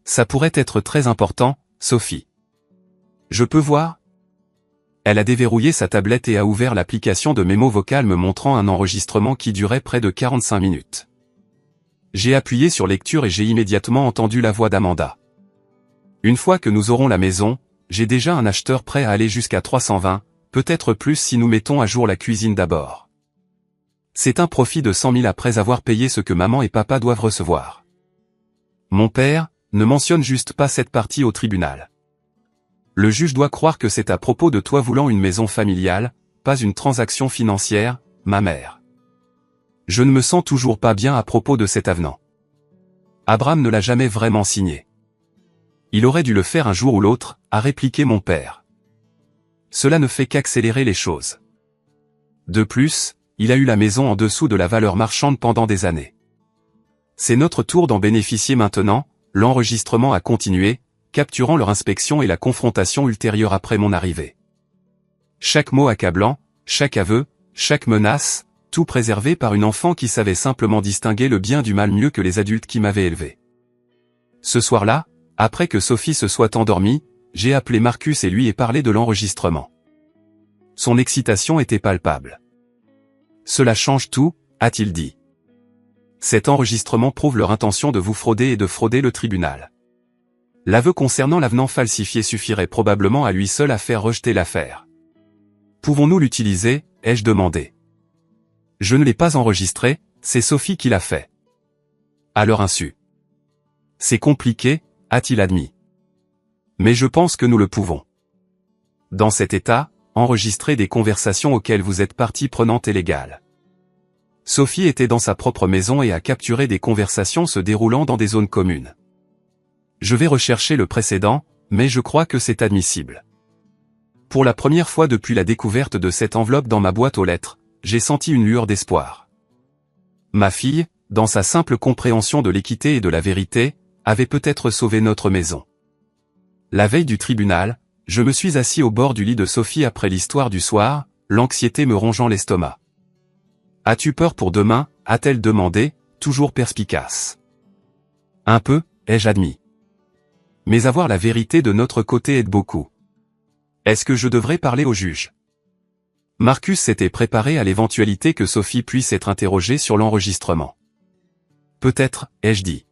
Ça pourrait être très important, Sophie. Je peux voir? Elle a déverrouillé sa tablette et a ouvert l'application de mémo vocal me montrant un enregistrement qui durait près de 45 minutes. J'ai appuyé sur lecture et j'ai immédiatement entendu la voix d'Amanda. Une fois que nous aurons la maison, j'ai déjà un acheteur prêt à aller jusqu'à 320, peut-être plus si nous mettons à jour la cuisine d'abord. C'est un profit de 100 000 après avoir payé ce que maman et papa doivent recevoir. Mon père, ne mentionne juste pas cette partie au tribunal. Le juge doit croire que c'est à propos de toi voulant une maison familiale, pas une transaction financière, ma mère. Je ne me sens toujours pas bien à propos de cet avenant. Abraham ne l'a jamais vraiment signé. Il aurait dû le faire un jour ou l'autre, a répliqué mon père. Cela ne fait qu'accélérer les choses. De plus, il a eu la maison en dessous de la valeur marchande pendant des années. C'est notre tour d'en bénéficier maintenant. L'enregistrement a continué, capturant leur inspection et la confrontation ultérieure après mon arrivée. Chaque mot accablant, chaque aveu, chaque menace, tout préservé par une enfant qui savait simplement distinguer le bien du mal mieux que les adultes qui m'avaient élevé. Ce soir-là, après que Sophie se soit endormie, j'ai appelé Marcus et lui ai parlé de l'enregistrement. Son excitation était palpable. Cela change tout, a-t-il dit. Cet enregistrement prouve leur intention de vous frauder et de frauder le tribunal. L'aveu concernant l'avenant falsifié suffirait probablement à lui seul à faire rejeter l'affaire. Pouvons-nous l'utiliser, ai-je demandé. Je ne l'ai pas enregistré, c'est Sophie qui l'a fait. À leur insu. C'est compliqué, a-t-il admis. Mais je pense que nous le pouvons. Dans cet état, enregistrer des conversations auxquelles vous êtes partie prenante et légale. Sophie était dans sa propre maison et a capturé des conversations se déroulant dans des zones communes. Je vais rechercher le précédent, mais je crois que c'est admissible. Pour la première fois depuis la découverte de cette enveloppe dans ma boîte aux lettres, j'ai senti une lueur d'espoir. Ma fille, dans sa simple compréhension de l'équité et de la vérité, avait peut-être sauvé notre maison. La veille du tribunal, je me suis assis au bord du lit de Sophie après l'histoire du soir, l'anxiété me rongeant l'estomac. « As-tu peur pour demain » a-t-elle demandé, toujours perspicace. « Un peu » ai-je admis. « Mais avoir la vérité de notre côté aide beaucoup. Est-ce que je devrais parler au juge ?» Marcus s'était préparé à l'éventualité que Sophie puisse être interrogée sur l'enregistrement. « Peut-être » ai-je dit.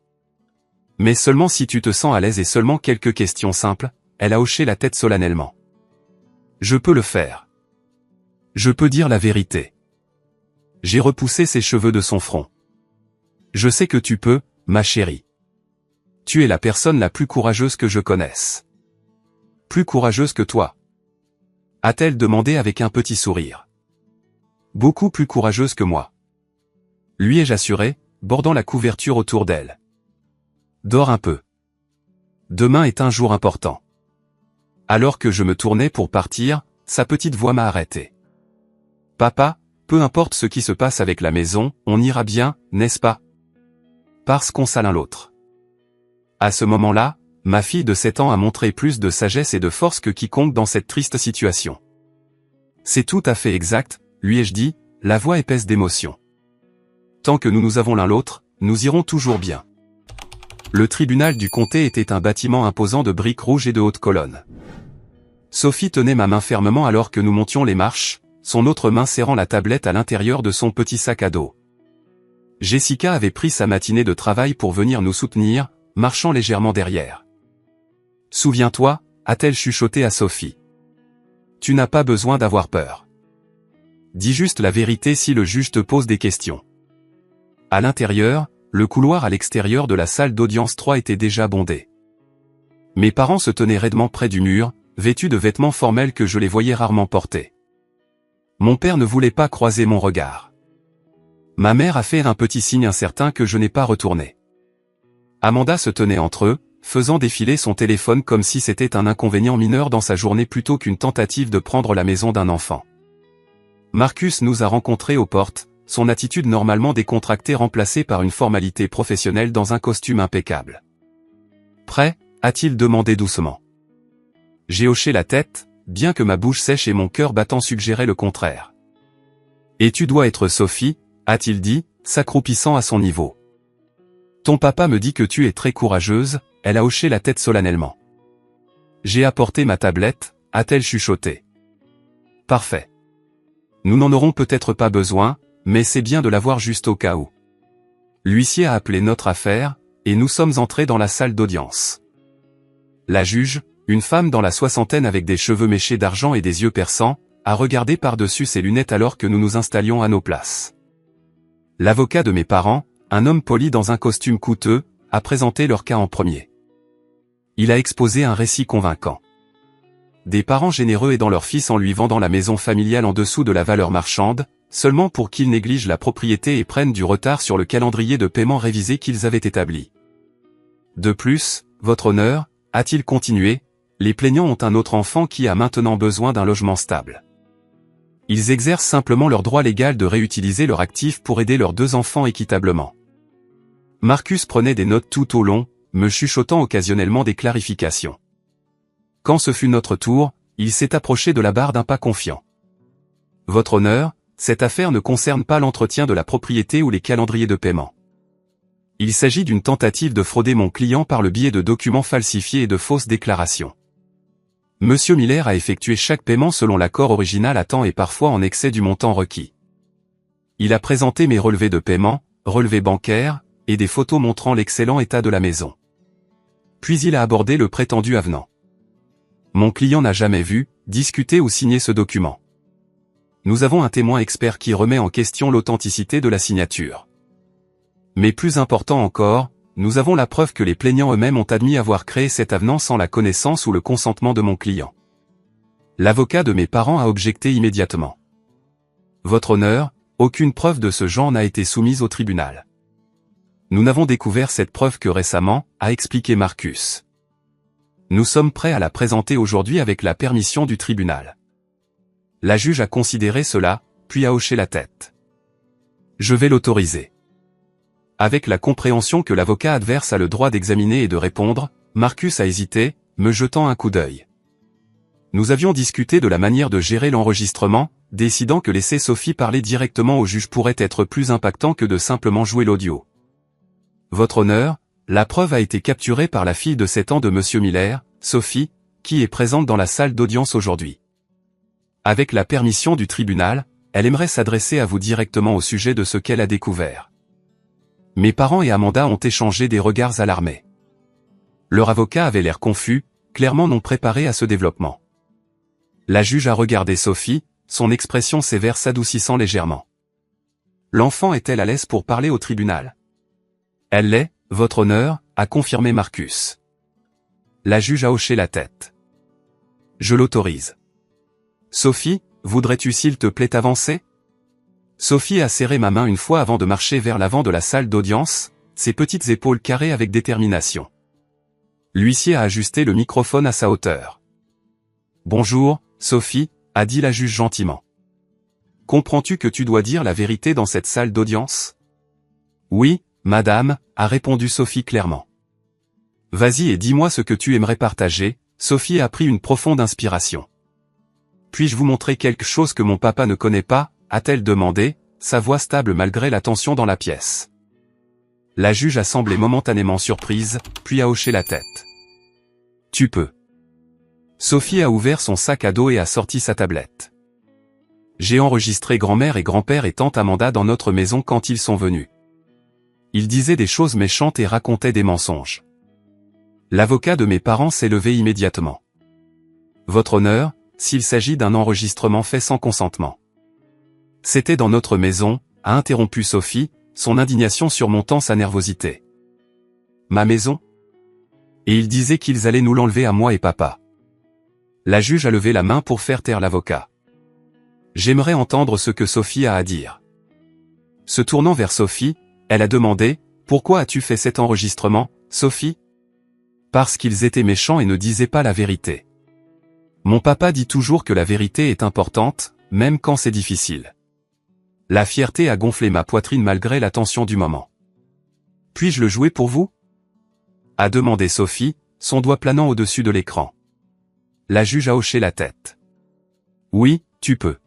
« Mais seulement si tu te sens à l'aise et seulement quelques questions simples » elle a hoché la tête solennellement. « Je peux le faire. Je peux dire la vérité. » J'ai repoussé ses cheveux de son front. « Je sais que tu peux, ma chérie. Tu es la personne la plus courageuse que je connaisse. »« Plus courageuse que toi ?» a-t-elle demandé avec un petit sourire. « Beaucoup plus courageuse que moi. » Lui ai-je assuré, bordant la couverture autour d'elle. « Dors un peu. Demain est un jour important. » Alors que je me tournais pour partir, sa petite voix m'a arrêté. « Papa, peu importe ce qui se passe avec la maison, on ira bien, n'est-ce pas? Parce qu'on sait l'un l'autre. » À ce moment-là, ma fille de 7 ans a montré plus de sagesse et de force que quiconque dans cette triste situation. C'est tout à fait exact, lui ai-je dit, la voix épaisse d'émotion. Tant que nous avons l'un l'autre, nous irons toujours bien. Le tribunal du comté était un bâtiment imposant de briques rouges et de hautes colonnes. Sophie tenait ma main fermement alors que nous montions les marches, son autre main serrant la tablette à l'intérieur de son petit sac à dos. Jessica avait pris sa matinée de travail pour venir nous soutenir, marchant légèrement derrière. « Souviens-toi » a-t-elle chuchoté à Sophie. « Tu n'as pas besoin d'avoir peur. Dis juste la vérité si le juge te pose des questions. » À l'intérieur, le couloir à l'extérieur de la salle d'audience 3 était déjà bondé. Mes parents se tenaient raidement près du mur, vêtus de vêtements formels que je les voyais rarement porter. Mon père ne voulait pas croiser mon regard. Ma mère a fait un petit signe incertain que je n'ai pas retourné. Amanda se tenait entre eux, faisant défiler son téléphone comme si c'était un inconvénient mineur dans sa journée plutôt qu'une tentative de prendre la maison d'un enfant. Marcus nous a rencontrés aux portes, son attitude normalement décontractée remplacée par une formalité professionnelle dans un costume impeccable. « Prêt ?» a-t-il demandé doucement. J'ai hoché la tête, bien que ma bouche sèche et mon cœur battant suggéraient le contraire. « Et tu dois être Sophie ?» a-t-il dit, s'accroupissant à son niveau. « Ton papa me dit que tu es très courageuse », elle a hoché la tête solennellement. « J'ai apporté ma tablette » a-t-elle chuchoté. « Parfait. Nous n'en aurons peut-être pas besoin, mais c'est bien de l'avoir juste au cas où. » L'huissier a appelé notre affaire, et nous sommes entrés dans la salle d'audience. La juge, une femme dans la soixantaine avec des cheveux méchés d'argent et des yeux perçants, a regardé par-dessus ses lunettes alors que nous nous installions à nos places. L'avocat de mes parents, un homme poli dans un costume coûteux, a présenté leur cas en premier. Il a exposé un récit convaincant. Des parents généreux aidant leur fils en lui vendant la maison familiale en dessous de la valeur marchande, seulement pour qu'ils négligent la propriété et prennent du retard sur le calendrier de paiement révisé qu'ils avaient établi. De plus, votre honneur, a-t-il continué, les plaignants ont un autre enfant qui a maintenant besoin d'un logement stable. Ils exercent simplement leur droit légal de réutiliser leur actif pour aider leurs deux enfants équitablement. Marcus prenait des notes tout au long, me chuchotant occasionnellement des clarifications. Quand ce fut notre tour, il s'est approché de la barre d'un pas confiant. Votre honneur, cette affaire ne concerne pas l'entretien de la propriété ou les calendriers de paiement. Il s'agit d'une tentative de frauder mon client par le biais de documents falsifiés et de fausses déclarations. Monsieur Miller a effectué chaque paiement selon l'accord original à temps et parfois en excès du montant requis. Il a présenté mes relevés de paiement, relevés bancaires, et des photos montrant l'excellent état de la maison. Puis il a abordé le prétendu avenant. Mon client n'a jamais vu, discuté ou signé ce document. Nous avons un témoin expert qui remet en question l'authenticité de la signature. Mais plus important encore, nous avons la preuve que les plaignants eux-mêmes ont admis avoir créé cet avenant sans la connaissance ou le consentement de mon client. L'avocat de mes parents a objecté immédiatement. Votre honneur, aucune preuve de ce genre n'a été soumise au tribunal. Nous n'avons découvert cette preuve que récemment, a expliqué Marcus. Nous sommes prêts à la présenter aujourd'hui avec la permission du tribunal. La juge a considéré cela, puis a hoché la tête. Je vais l'autoriser. Avec la compréhension que l'avocat adverse a le droit d'examiner et de répondre, Marcus a hésité, me jetant un coup d'œil. Nous avions discuté de la manière de gérer l'enregistrement, décidant que laisser Sophie parler directement au juge pourrait être plus impactant que de simplement jouer l'audio. Votre honneur, la preuve a été capturée par la fille de 7 ans de Monsieur Miller, Sophie, qui est présente dans la salle d'audience aujourd'hui. Avec la permission du tribunal, elle aimerait s'adresser à vous directement au sujet de ce qu'elle a découvert. Mes parents et Amanda ont échangé des regards alarmés. Leur avocat avait l'air confus, clairement non préparé à ce développement. La juge a regardé Sophie, son expression sévère s'adoucissant légèrement. L'enfant est-elle à l'aise pour parler au tribunal? Elle l'est, votre honneur, a confirmé Marcus. La juge a hoché la tête. Je l'autorise. Sophie, voudrais-tu s'il te plaît avancer? Sophie a serré ma main une fois avant de marcher vers l'avant de la salle d'audience, ses petites épaules carrées avec détermination. L'huissier a ajusté le microphone à sa hauteur. Bonjour, Sophie, a dit la juge gentiment. Comprends-tu que tu dois dire la vérité dans cette salle d'audience? Oui, madame, a répondu Sophie clairement. Vas-y et dis-moi ce que tu aimerais partager. Sophie a pris une profonde inspiration. Puis-je vous montrer quelque chose que mon papa ne connaît pas, a-t-elle demandé, sa voix stable malgré la tension dans la pièce. La juge a semblé momentanément surprise, puis a hoché la tête. Tu peux. Sophie a ouvert son sac à dos et a sorti sa tablette. J'ai enregistré grand-mère et grand-père et tante Amanda dans notre maison quand ils sont venus. Ils disaient des choses méchantes et racontaient des mensonges. L'avocat de mes parents s'est levé immédiatement. Votre honneur, s'il s'agit d'un enregistrement fait sans consentement. C'était dans notre maison, a interrompu Sophie, son indignation surmontant sa nervosité. Ma maison? Et ils disaient qu'ils allaient nous l'enlever à moi et papa. La juge a levé la main pour faire taire l'avocat. J'aimerais entendre ce que Sophie a à dire. Se tournant vers Sophie, elle a demandé, pourquoi as-tu fait cet enregistrement, Sophie? Parce qu'ils étaient méchants et ne disaient pas la vérité. Mon papa dit toujours que la vérité est importante, même quand c'est difficile. La fierté a gonflé ma poitrine malgré la tension du moment. Puis-je le jouer pour vous? A demandé Sophie, son doigt planant au-dessus de l'écran. La juge a hoché la tête. Oui, tu peux.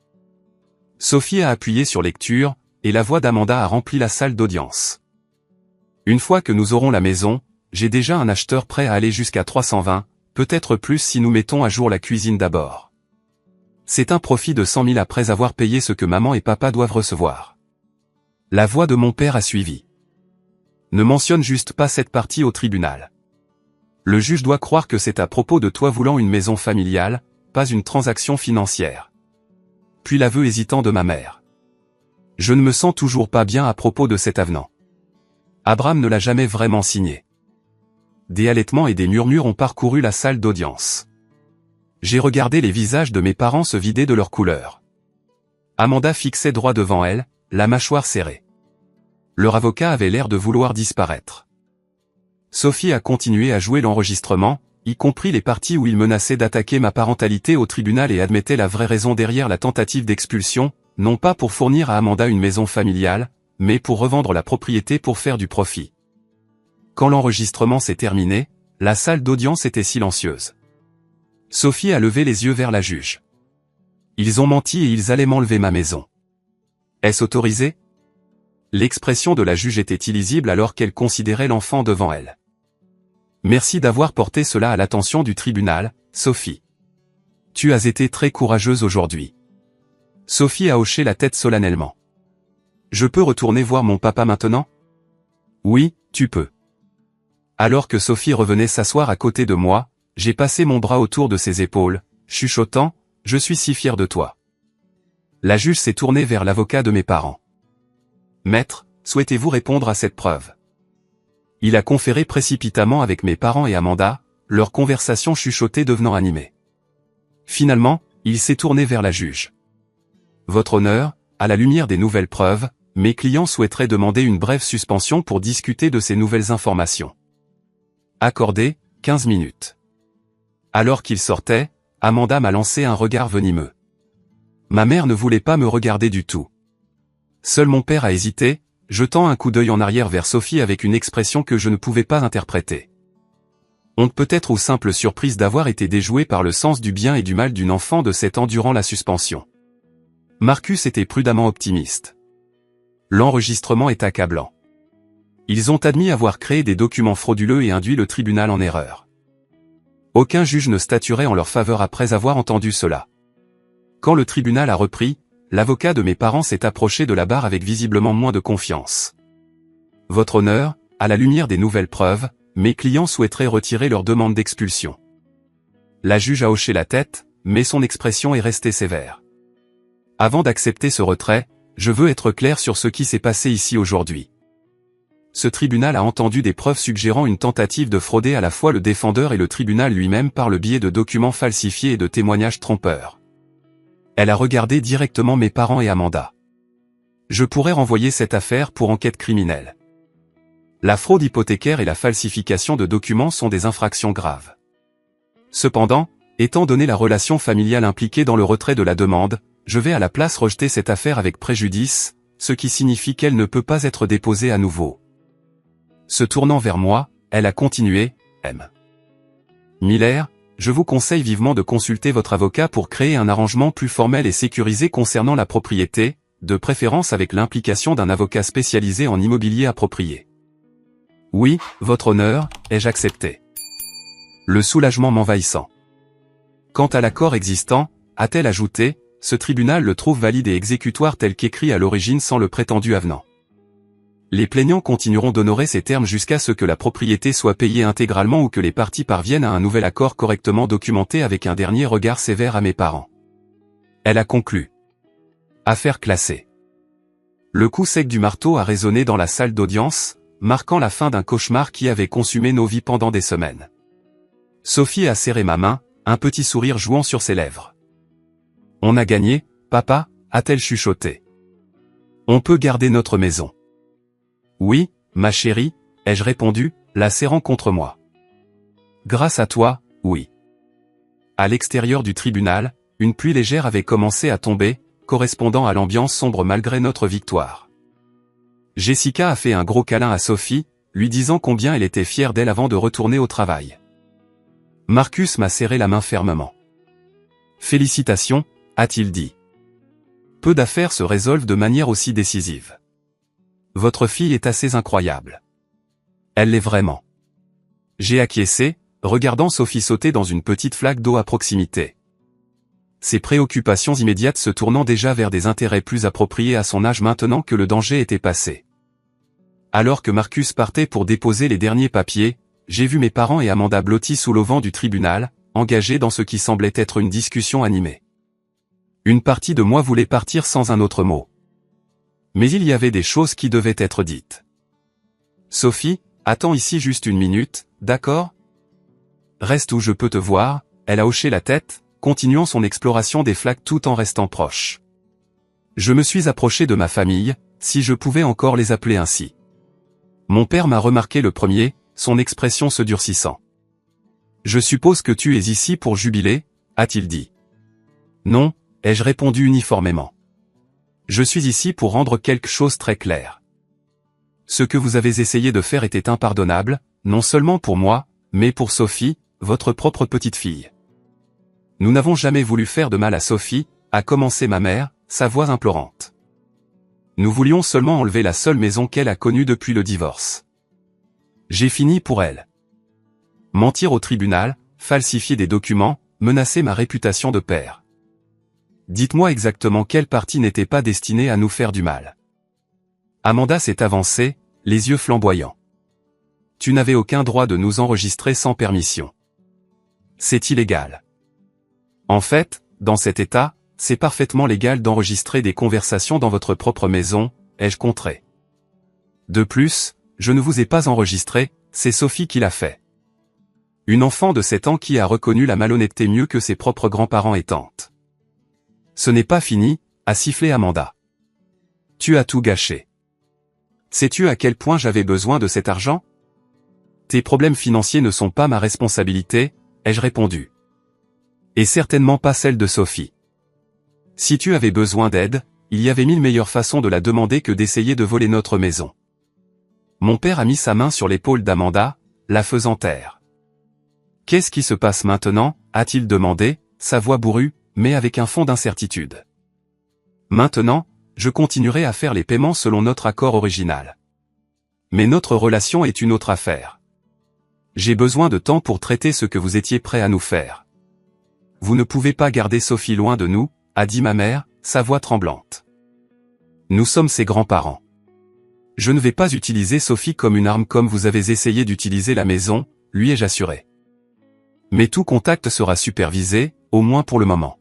Sophie a appuyé sur lecture, et la voix d'Amanda a rempli la salle d'audience. Une fois que nous aurons la maison, j'ai déjà un acheteur prêt à aller jusqu'à 320, peut-être plus si nous mettons à jour la cuisine d'abord. C'est un profit de 100 000 après avoir payé ce que maman et papa doivent recevoir. La voix de mon père a suivi. Ne mentionne juste pas cette partie au tribunal. Le juge doit croire que c'est à propos de toi voulant une maison familiale, pas une transaction financière. Puis l'aveu hésitant de ma mère. Je ne me sens toujours pas bien à propos de cet avenant. Abraham ne l'a jamais vraiment signé. Des halètements et des murmures ont parcouru la salle d'audience. J'ai regardé les visages de mes parents se vider de leur couleur. Amanda fixait droit devant elle, la mâchoire serrée. Leur avocat avait l'air de vouloir disparaître. Sophie a continué à jouer l'enregistrement, y compris les parties où il menaçait d'attaquer ma parentalité au tribunal et admettait la vraie raison derrière la tentative d'expulsion, non pas pour fournir à Amanda une maison familiale, mais pour revendre la propriété pour faire du profit. Quand l'enregistrement s'est terminé, la salle d'audience était silencieuse. Sophie a levé les yeux vers la juge. Ils ont menti et ils allaient m'enlever ma maison. Est-ce autorisé? L'expression de la juge était illisible alors qu'elle considérait l'enfant devant elle. Merci d'avoir porté cela à l'attention du tribunal, Sophie. Tu as été très courageuse aujourd'hui. Sophie a hoché la tête solennellement. Je peux retourner voir mon papa maintenant? Oui, tu peux. Alors que Sophie revenait s'asseoir à côté de moi, j'ai passé mon bras autour de ses épaules, chuchotant, « Je suis si fier de toi. » La juge s'est tournée vers l'avocat de mes parents. « Maître, souhaitez-vous répondre à cette preuve ?» Il a conféré précipitamment avec mes parents et Amanda, leur conversation chuchotée devenant animée. Finalement, il s'est tourné vers la juge. « Votre honneur, à la lumière des nouvelles preuves, mes clients souhaiteraient demander une brève suspension pour discuter de ces nouvelles informations. Accordé, 15 minutes. » Alors qu'il sortait, Amanda m'a lancé un regard venimeux. Ma mère ne voulait pas me regarder du tout. Seul mon père a hésité, jetant un coup d'œil en arrière vers Sophie avec une expression que je ne pouvais pas interpréter. Honte peut-être ou simple surprise d'avoir été déjoué par le sens du bien et du mal d'une enfant de 7 ans durant la suspension. Marcus était prudemment optimiste. L'enregistrement est accablant. Ils ont admis avoir créé des documents frauduleux et induit le tribunal en erreur. Aucun juge ne statuerait en leur faveur après avoir entendu cela. Quand le tribunal a repris, l'avocat de mes parents s'est approché de la barre avec visiblement moins de confiance. Votre honneur, à la lumière des nouvelles preuves, mes clients souhaiteraient retirer leur demande d'expulsion. La juge a hoché la tête, mais son expression est restée sévère. Avant d'accepter ce retrait, je veux être clair sur ce qui s'est passé ici aujourd'hui. Ce tribunal a entendu des preuves suggérant une tentative de frauder à la fois le défendeur et le tribunal lui-même par le biais de documents falsifiés et de témoignages trompeurs. Elle a regardé directement mes parents et Amanda. Je pourrais renvoyer cette affaire pour enquête criminelle. La fraude hypothécaire et la falsification de documents sont des infractions graves. Cependant, étant donné la relation familiale impliquée dans le retrait de la demande, je vais à la place rejeter cette affaire avec préjudice, ce qui signifie qu'elle ne peut pas être déposée à nouveau. Se tournant vers moi, elle a continué, M. Miller, je vous conseille vivement de consulter votre avocat pour créer un arrangement plus formel et sécurisé concernant la propriété, de préférence avec l'implication d'un avocat spécialisé en immobilier approprié. Oui, votre honneur, ai-je accepté. Le soulagement m'envahissant. Quant à l'accord existant, a-t-elle ajouté, ce tribunal le trouve valide et exécutoire tel qu'écrit à l'origine sans le prétendu avenant. Les plaignants continueront d'honorer ces termes jusqu'à ce que la propriété soit payée intégralement ou que les parties parviennent à un nouvel accord correctement documenté avec un dernier regard sévère à mes parents. Elle a conclu. Affaire classée. Le coup sec du marteau a résonné dans la salle d'audience, marquant la fin d'un cauchemar qui avait consumé nos vies pendant des semaines. Sophie a serré ma main, un petit sourire jouant sur ses lèvres. On a gagné, papa, a-t-elle chuchoté. On peut garder notre maison. Oui, ma chérie, ai-je répondu, la serrant contre moi. Grâce à toi, oui. À l'extérieur du tribunal, une pluie légère avait commencé à tomber, correspondant à l'ambiance sombre malgré notre victoire. Jessica a fait un gros câlin à Sophie, lui disant combien elle était fière d'elle avant de retourner au travail. Marcus m'a serré la main fermement. Félicitations, a-t-il dit. Peu d'affaires se résolvent de manière aussi décisive. Votre fille est assez incroyable. Elle l'est vraiment. J'ai acquiescé, regardant Sophie sauter dans une petite flaque d'eau à proximité. Ses préoccupations immédiates se tournant déjà vers des intérêts plus appropriés à son âge maintenant que le danger était passé. Alors que Marcus partait pour déposer les derniers papiers, j'ai vu mes parents et Amanda blottis sous l'auvent du tribunal, engagés dans ce qui semblait être une discussion animée. Une partie de moi voulait partir sans un autre mot. Mais il y avait des choses qui devaient être dites. Sophie, attends ici juste une minute, d'accord? Reste où je peux te voir, elle a hoché la tête, continuant son exploration des flaques tout en restant proche. Je me suis approché de ma famille, si je pouvais encore les appeler ainsi. Mon père m'a remarqué le premier, son expression se durcissant. Je suppose que tu es ici pour jubiler, a-t-il dit. Non, ai-je répondu uniformément. Je suis ici pour rendre quelque chose très clair. Ce que vous avez essayé de faire était impardonnable, non seulement pour moi, mais pour Sophie, votre propre petite fille. Nous n'avons jamais voulu faire de mal à Sophie, a commencé ma mère, sa voix implorante. Nous voulions seulement enlever la seule maison qu'elle a connue depuis le divorce. J'ai fini pour elle. Mentir au tribunal, falsifier des documents, menacer ma réputation de père. Dites-moi exactement quelle partie n'était pas destinée à nous faire du mal. Amanda s'est avancée, les yeux flamboyants. Tu n'avais aucun droit de nous enregistrer sans permission. C'est illégal. En fait, dans cet état, c'est parfaitement légal d'enregistrer des conversations dans votre propre maison, ai-je contré. De plus, je ne vous ai pas enregistré, c'est Sophie qui l'a fait. Une enfant de 7 ans qui a reconnu la malhonnêteté mieux que ses propres grands-parents et tantes. Ce n'est pas fini, a sifflé Amanda. Tu as tout gâché. Sais-tu à quel point j'avais besoin de cet argent? Tes problèmes financiers ne sont pas ma responsabilité, ai-je répondu. Et certainement pas celle de Sophie. Si tu avais besoin d'aide, il y avait 1000 meilleures façons de la demander que d'essayer de voler notre maison. Mon père a mis sa main sur l'épaule d'Amanda, la faisant taire. Qu'est-ce qui se passe maintenant, a-t-il demandé, sa voix bourrue, mais avec un fond d'incertitude. Maintenant, je continuerai à faire les paiements selon notre accord original. Mais notre relation est une autre affaire. J'ai besoin de temps pour traiter ce que vous étiez prêt à nous faire. Vous ne pouvez pas garder Sophie loin de nous, a dit ma mère, sa voix tremblante. Nous sommes ses grands-parents. Je ne vais pas utiliser Sophie comme une arme comme vous avez essayé d'utiliser la maison, lui ai-je assuré. Mais tout contact sera supervisé, au moins pour le moment.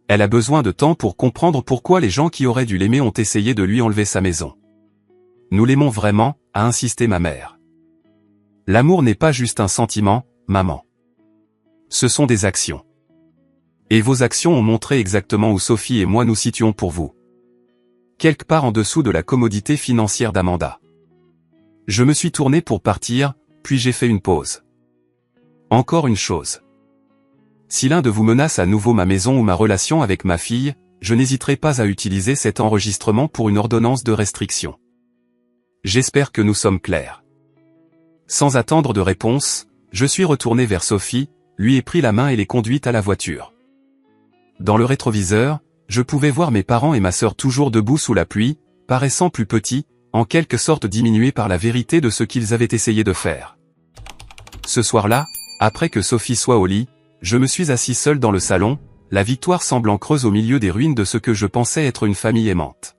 Elle a besoin de temps pour comprendre pourquoi les gens qui auraient dû l'aimer ont essayé de lui enlever sa maison. Nous l'aimons vraiment, a insisté ma mère. L'amour n'est pas juste un sentiment, maman. Ce sont des actions. Et vos actions ont montré exactement où Sophie et moi nous situons pour vous. Quelque part en dessous de la commodité financière d'Amanda. Je me suis tourné pour partir, puis j'ai fait une pause. Encore une chose. Si l'un de vous menace à nouveau ma maison ou ma relation avec ma fille, je n'hésiterai pas à utiliser cet enregistrement pour une ordonnance de restriction. J'espère que nous sommes clairs. Sans attendre de réponse, je suis retourné vers Sophie, lui ai pris la main et l'ai conduite à la voiture. Dans le rétroviseur, je pouvais voir mes parents et ma sœur toujours debout sous la pluie, paraissant plus petits, en quelque sorte diminués par la vérité de ce qu'ils avaient essayé de faire. Ce soir-là, après que Sophie soit au lit, je me suis assis seul dans le salon, la victoire semblant creuse au milieu des ruines de ce que je pensais être une famille aimante.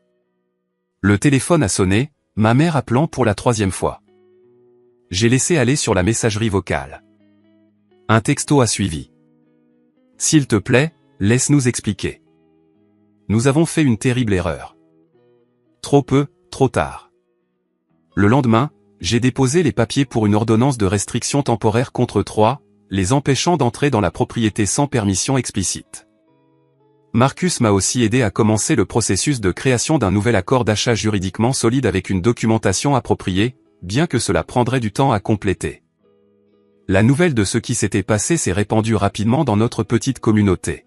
Le téléphone a sonné, ma mère appelant pour la 3e fois. J'ai laissé aller sur la messagerie vocale. Un texto a suivi. S'il te plaît, laisse-nous expliquer. Nous avons fait une terrible erreur. Trop peu, trop tard. Le lendemain, j'ai déposé les papiers pour une ordonnance de restriction temporaire contre 3, les empêchant d'entrer dans la propriété sans permission explicite. Marcus m'a aussi aidé à commencer le processus de création d'un nouvel accord d'achat juridiquement solide avec une documentation appropriée, bien que cela prendrait du temps à compléter. La nouvelle de ce qui s'était passé s'est répandue rapidement dans notre petite communauté.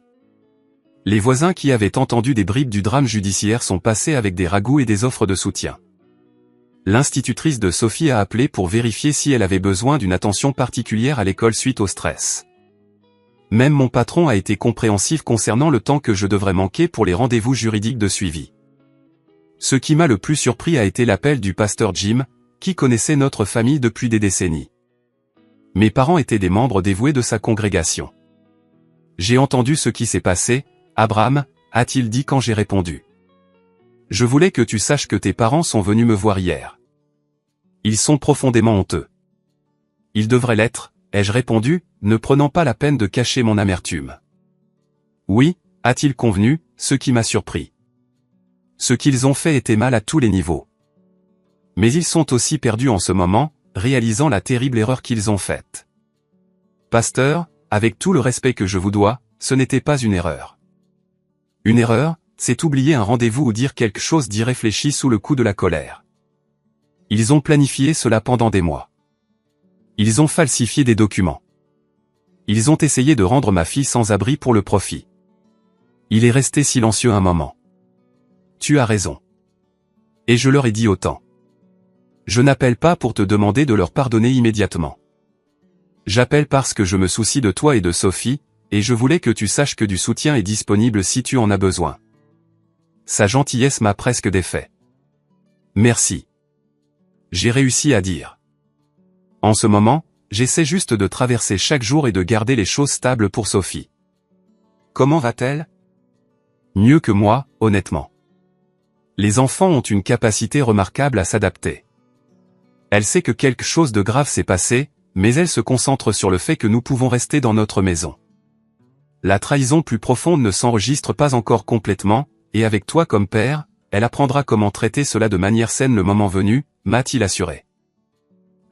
Les voisins qui avaient entendu des bribes du drame judiciaire sont passés avec des ragoûts et des offres de soutien. L'institutrice de Sophie a appelé pour vérifier si elle avait besoin d'une attention particulière à l'école suite au stress. Même mon patron a été compréhensif concernant le temps que je devrais manquer pour les rendez-vous juridiques de suivi. Ce qui m'a le plus surpris a été l'appel du pasteur Jim, qui connaissait notre famille depuis des décennies. Mes parents étaient des membres dévoués de sa congrégation. J'ai entendu ce qui s'est passé, Abraham, a-t-il dit quand j'ai répondu. Je voulais que tu saches que tes parents sont venus me voir hier. Ils sont profondément honteux. Ils devraient l'être, ai-je répondu, ne prenant pas la peine de cacher mon amertume. Oui, a-t-il convenu, ce qui m'a surpris. Ce qu'ils ont fait était mal à tous les niveaux. Mais ils sont aussi perdus en ce moment, réalisant la terrible erreur qu'ils ont faite. Pasteur, avec tout le respect que je vous dois, ce n'était pas une erreur. Une erreur, c'est oublier un rendez-vous ou dire quelque chose d'irréfléchi sous le coup de la colère. Ils ont planifié cela pendant des mois. Ils ont falsifié des documents. Ils ont essayé de rendre ma fille sans abri pour le profit. Il est resté silencieux un moment. Tu as raison. Et je leur ai dit autant. Je n'appelle pas pour te demander de leur pardonner immédiatement. J'appelle parce que je me soucie de toi et de Sophie, et je voulais que tu saches que du soutien est disponible si tu en as besoin. Sa gentillesse m'a presque défait. Merci. J'ai réussi à dire. En ce moment, j'essaie juste de traverser chaque jour et de garder les choses stables pour Sophie. Comment va-t-elle? Mieux que moi, honnêtement. Les enfants ont une capacité remarquable à s'adapter. Elle sait que quelque chose de grave s'est passé, mais elle se concentre sur le fait que nous pouvons rester dans notre maison. La trahison plus profonde ne s'enregistre pas encore complètement, et avec toi comme père, elle apprendra comment traiter cela de manière saine le moment venu, m'a-t-il assuré.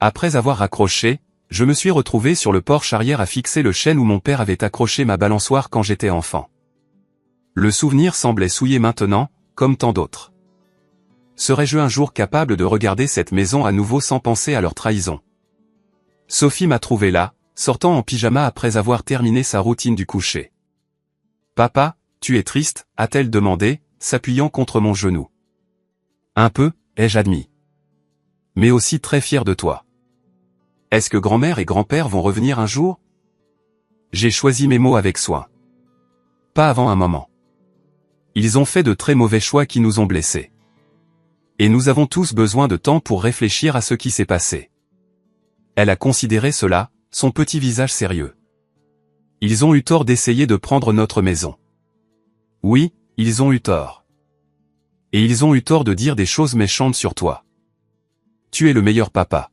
Après avoir raccroché, je me suis retrouvé sur le porche arrière à fixer le chêne où mon père avait accroché ma balançoire quand j'étais enfant. Le souvenir semblait souillé maintenant, comme tant d'autres. Serais-je un jour capable de regarder cette maison à nouveau sans penser à leur trahison? Sophie m'a trouvé là, sortant en pyjama après avoir terminé sa routine du coucher. « Papa, tu es triste ?» a-t-elle demandé, s'appuyant contre mon genou. « Un peu, ai-je admis. Mais aussi très fier de toi. Est-ce que grand-mère et grand-père vont revenir un jour ?» J'ai choisi mes mots avec soin. Pas avant un moment. Ils ont fait de très mauvais choix qui nous ont blessés. Et nous avons tous besoin de temps pour réfléchir à ce qui s'est passé. Elle a considéré cela, son petit visage sérieux. Ils ont eu tort d'essayer de prendre notre maison. Oui, ils ont eu tort. Et ils ont eu tort de dire des choses méchantes sur toi. Tu es le meilleur papa.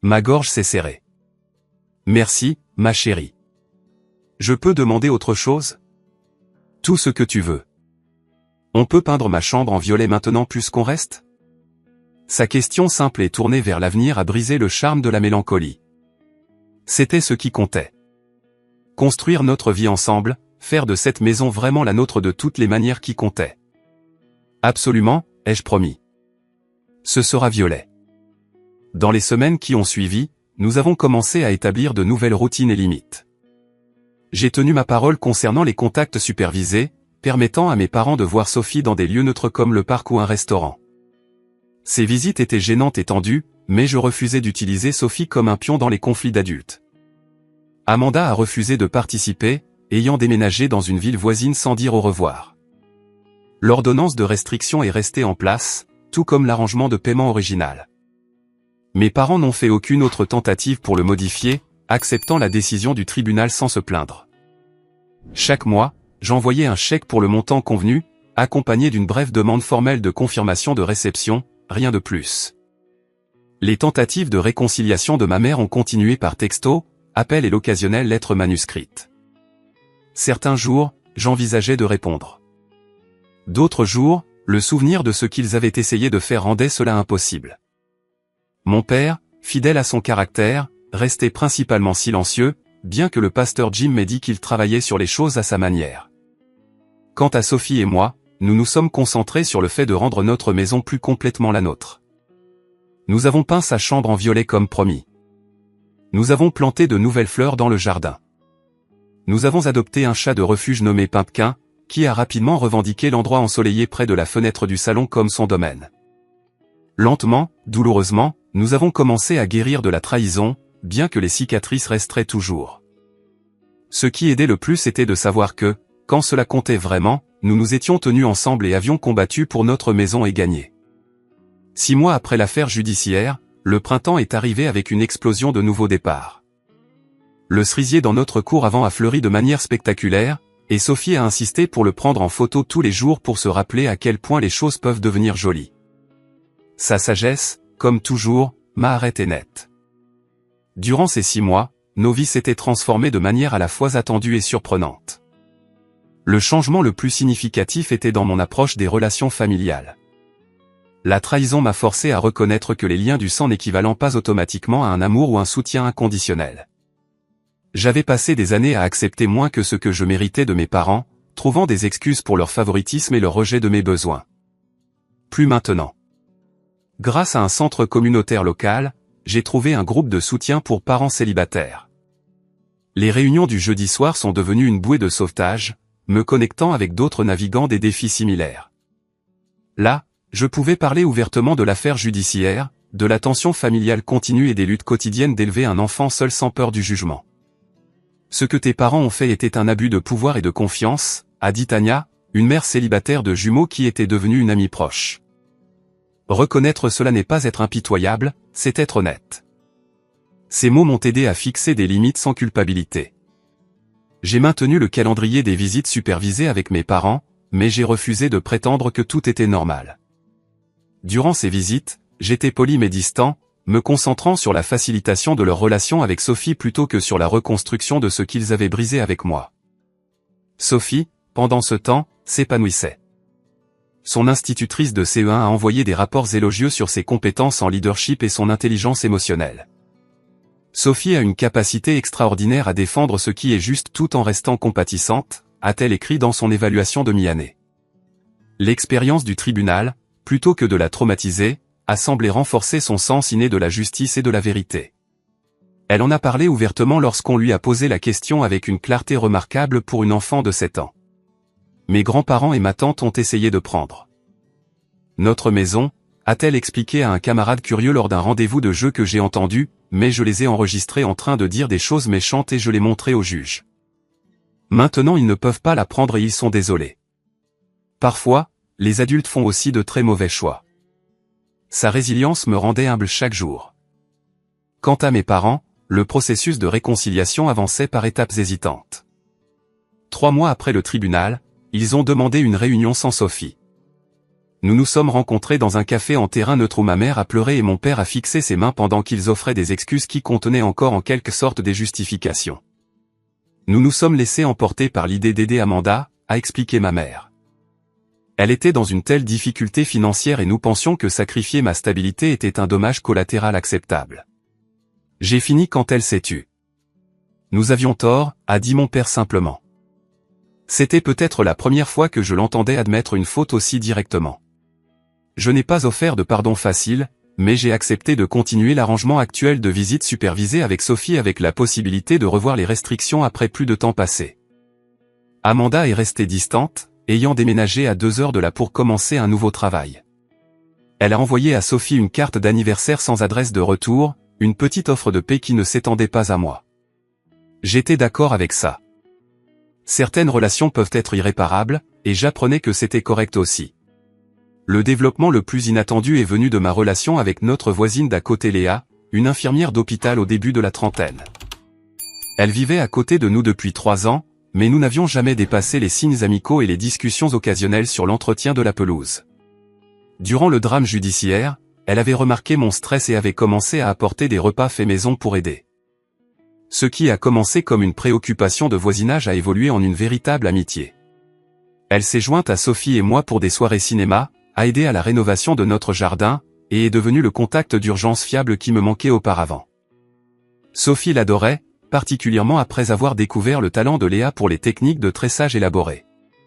Ma gorge s'est serrée. Merci, ma chérie. Je peux demander autre chose? Tout ce que tu veux. On peut peindre ma chambre en violet maintenant puisqu'on reste? Sa question simple et tournée vers l'avenir a brisé le charme de la mélancolie. C'était ce qui comptait. Construire notre vie ensemble, faire de cette maison vraiment la nôtre de toutes les manières qui comptaient. Absolument, ai-je promis. Ce sera violet. Dans les semaines qui ont suivi, nous avons commencé à établir de nouvelles routines et limites. J'ai tenu ma parole concernant les contacts supervisés, permettant à mes parents de voir Sophie dans des lieux neutres comme le parc ou un restaurant. Ces visites étaient gênantes et tendues, mais je refusais d'utiliser Sophie comme un pion dans les conflits d'adultes. Amanda a refusé de participer, ayant déménagé dans une ville voisine sans dire au revoir. L'ordonnance de restriction est restée en place, tout comme l'arrangement de paiement original. Mes parents n'ont fait aucune autre tentative pour le modifier, acceptant la décision du tribunal sans se plaindre. Chaque mois, j'envoyais un chèque pour le montant convenu, accompagné d'une brève demande formelle de confirmation de réception, rien de plus. Les tentatives de réconciliation de ma mère ont continué par texto, appel et l'occasionnelle lettre manuscrite. Certains jours, j'envisageais de répondre. D'autres jours, le souvenir de ce qu'ils avaient essayé de faire rendait cela impossible. Mon père, fidèle à son caractère, restait principalement silencieux, bien que le pasteur Jim m'ait dit qu'il travaillait sur les choses à sa manière. Quant à Sophie et moi, nous nous sommes concentrés sur le fait de rendre notre maison plus complètement la nôtre. Nous avons peint sa chambre en violet comme promis. Nous avons planté de nouvelles fleurs dans le jardin. Nous avons adopté un chat de refuge nommé Pimpkin, qui a rapidement revendiqué l'endroit ensoleillé près de la fenêtre du salon comme son domaine. Lentement, douloureusement, nous avons commencé à guérir de la trahison, bien que les cicatrices resteraient toujours. Ce qui aidait le plus était de savoir que, quand cela comptait vraiment, nous nous étions tenus ensemble et avions combattu pour notre maison et gagné. 6 mois après l'affaire judiciaire, le printemps est arrivé avec une explosion de nouveaux départs. Le cerisier dans notre cour avant a fleuri de manière spectaculaire, et Sophie a insisté pour le prendre en photo tous les jours pour se rappeler à quel point les choses peuvent devenir jolies. Sa sagesse, comme toujours, m'a arrêté net. Durant ces 6 mois, nos vies s'étaient transformées de manière à la fois attendue et surprenante. Le changement le plus significatif était dans mon approche des relations familiales. La trahison m'a forcé à reconnaître que les liens du sang n'équivalent pas automatiquement à un amour ou un soutien inconditionnel. J'avais passé des années à accepter moins que ce que je méritais de mes parents, trouvant des excuses pour leur favoritisme et leur rejet de mes besoins. Plus maintenant. Grâce à un centre communautaire local, j'ai trouvé un groupe de soutien pour parents célibataires. Les réunions du jeudi soir sont devenues une bouée de sauvetage, me connectant avec d'autres navigants des défis similaires. Là, je pouvais parler ouvertement de l'affaire judiciaire, de la tension familiale continue et des luttes quotidiennes d'élever un enfant seul sans peur du jugement. Ce que tes parents ont fait était un abus de pouvoir et de confiance, a dit Tania, une mère célibataire de jumeaux qui était devenue une amie proche. Reconnaître cela n'est pas être impitoyable, c'est être honnête. Ces mots m'ont aidé à fixer des limites sans culpabilité. J'ai maintenu le calendrier des visites supervisées avec mes parents, mais j'ai refusé de prétendre que tout était normal. Durant ces visites, j'étais poli mais distant, me concentrant sur la facilitation de leur relation avec Sophie plutôt que sur la reconstruction de ce qu'ils avaient brisé avec moi. Sophie, pendant ce temps, s'épanouissait. Son institutrice de CE1 a envoyé des rapports élogieux sur ses compétences en leadership et son intelligence émotionnelle. Sophie a une capacité extraordinaire à défendre ce qui est juste tout en restant compatissante, a-t-elle écrit dans son évaluation de mi-année. L'expérience du tribunal, plutôt que de la traumatiser, a semblé renforcer son sens inné de la justice et de la vérité. Elle en a parlé ouvertement lorsqu'on lui a posé la question avec une clarté remarquable pour une enfant de 7 ans. Mes grands-parents et ma tante ont essayé de prendre notre maison, a-t-elle expliqué à un camarade curieux lors d'un rendez-vous de jeu que j'ai entendu, mais je les ai enregistrés en train de dire des choses méchantes et je les montrais au juge. Maintenant ils ne peuvent pas la prendre et ils sont désolés. Parfois, les adultes font aussi de très mauvais choix. Sa résilience me rendait humble chaque jour. Quant à mes parents, le processus de réconciliation avançait par étapes hésitantes. 3 mois après le tribunal, ils ont demandé une réunion sans Sophie. Nous nous sommes rencontrés dans un café en terrain neutre où ma mère a pleuré et mon père a fixé ses mains pendant qu'ils offraient des excuses qui contenaient encore en quelque sorte des justifications. Nous nous sommes laissés emporter par l'idée d'aider Amanda, a expliqué ma mère. Elle était dans une telle difficulté financière et nous pensions que sacrifier ma stabilité était un dommage collatéral acceptable. J'ai fini quand elle s'est tue. Nous avions tort, a dit mon père simplement. C'était peut-être la première fois que je l'entendais admettre une faute aussi directement. Je n'ai pas offert de pardon facile, mais j'ai accepté de continuer l'arrangement actuel de visite supervisée avec Sophie avec la possibilité de revoir les restrictions après plus de temps passé. Amanda est restée distante, ayant déménagé à 2 heures de là pour commencer un nouveau travail. Elle a envoyé à Sophie une carte d'anniversaire sans adresse de retour, une petite offre de paix qui ne s'étendait pas à moi. J'étais d'accord avec ça. Certaines relations peuvent être irréparables, et j'apprenais que c'était correct aussi. Le développement le plus inattendu est venu de ma relation avec notre voisine d'à côté Léa, une infirmière d'hôpital au début de la trentaine. Elle vivait à côté de nous depuis 3 ans, mais nous n'avions jamais dépassé les signes amicaux et les discussions occasionnelles sur l'entretien de la pelouse. Durant le drame judiciaire, elle avait remarqué mon stress et avait commencé à apporter des repas faits maison pour aider. Ce qui a commencé comme une préoccupation de voisinage a évolué en une véritable amitié. Elle s'est jointe à Sophie et moi pour des soirées cinéma, a aidé à la rénovation de notre jardin, et est devenue le contact d'urgence fiable qui me manquait auparavant. Sophie l'adorait, particulièrement après avoir découvert le talent de Léa pour les techniques de tressage élaborées.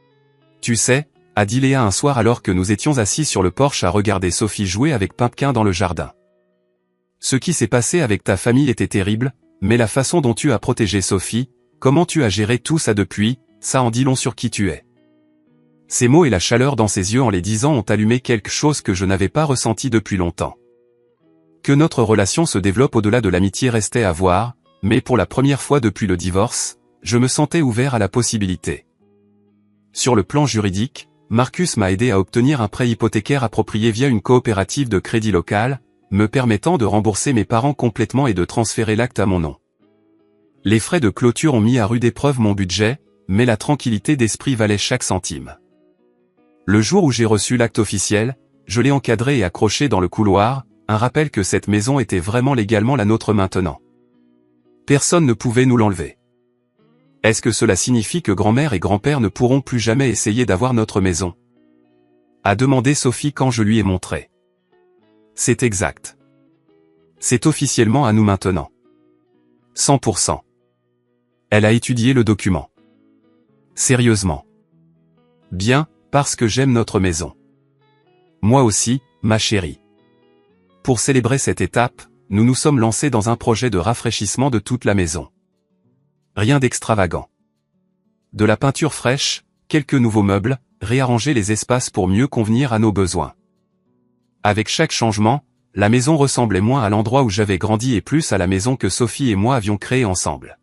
« Tu sais », a dit Léa un soir alors que nous étions assis sur le porche à regarder Sophie jouer avec Pumpkin dans le jardin. « Ce qui s'est passé avec ta famille était terrible, mais la façon dont tu as protégé Sophie, comment tu as géré tout ça depuis, ça en dit long sur qui tu es. » Ces mots et la chaleur dans ses yeux en les disant ont allumé quelque chose que je n'avais pas ressenti depuis longtemps. Que notre relation se développe au-delà de l'amitié restait à voir, mais pour la première fois depuis le divorce, je me sentais ouvert à la possibilité. Sur le plan juridique, Marcus m'a aidé à obtenir un prêt hypothécaire approprié via une coopérative de crédit locale, me permettant de rembourser mes parents complètement et de transférer l'acte à mon nom. Les frais de clôture ont mis à rude épreuve mon budget, mais la tranquillité d'esprit valait chaque centime. Le jour où j'ai reçu l'acte officiel, je l'ai encadré et accroché dans le couloir, un rappel que cette maison était vraiment légalement la nôtre maintenant. Personne ne pouvait nous l'enlever. Est-ce que cela signifie que grand-mère et grand-père ne pourront plus jamais essayer d'avoir notre maison ? A demandé Sophie quand je lui ai montré. C'est exact. C'est officiellement à nous maintenant. 100%. Elle a étudié le document. Sérieusement. Bien, parce que j'aime notre maison. Moi aussi, ma chérie. Pour célébrer cette étape, nous nous sommes lancés dans un projet de rafraîchissement de toute la maison. Rien d'extravagant. De la peinture fraîche, quelques nouveaux meubles, réarranger les espaces pour mieux convenir à nos besoins. Avec chaque changement, la maison ressemblait moins à l'endroit où j'avais grandi et plus à la maison que Sophie et moi avions créée ensemble.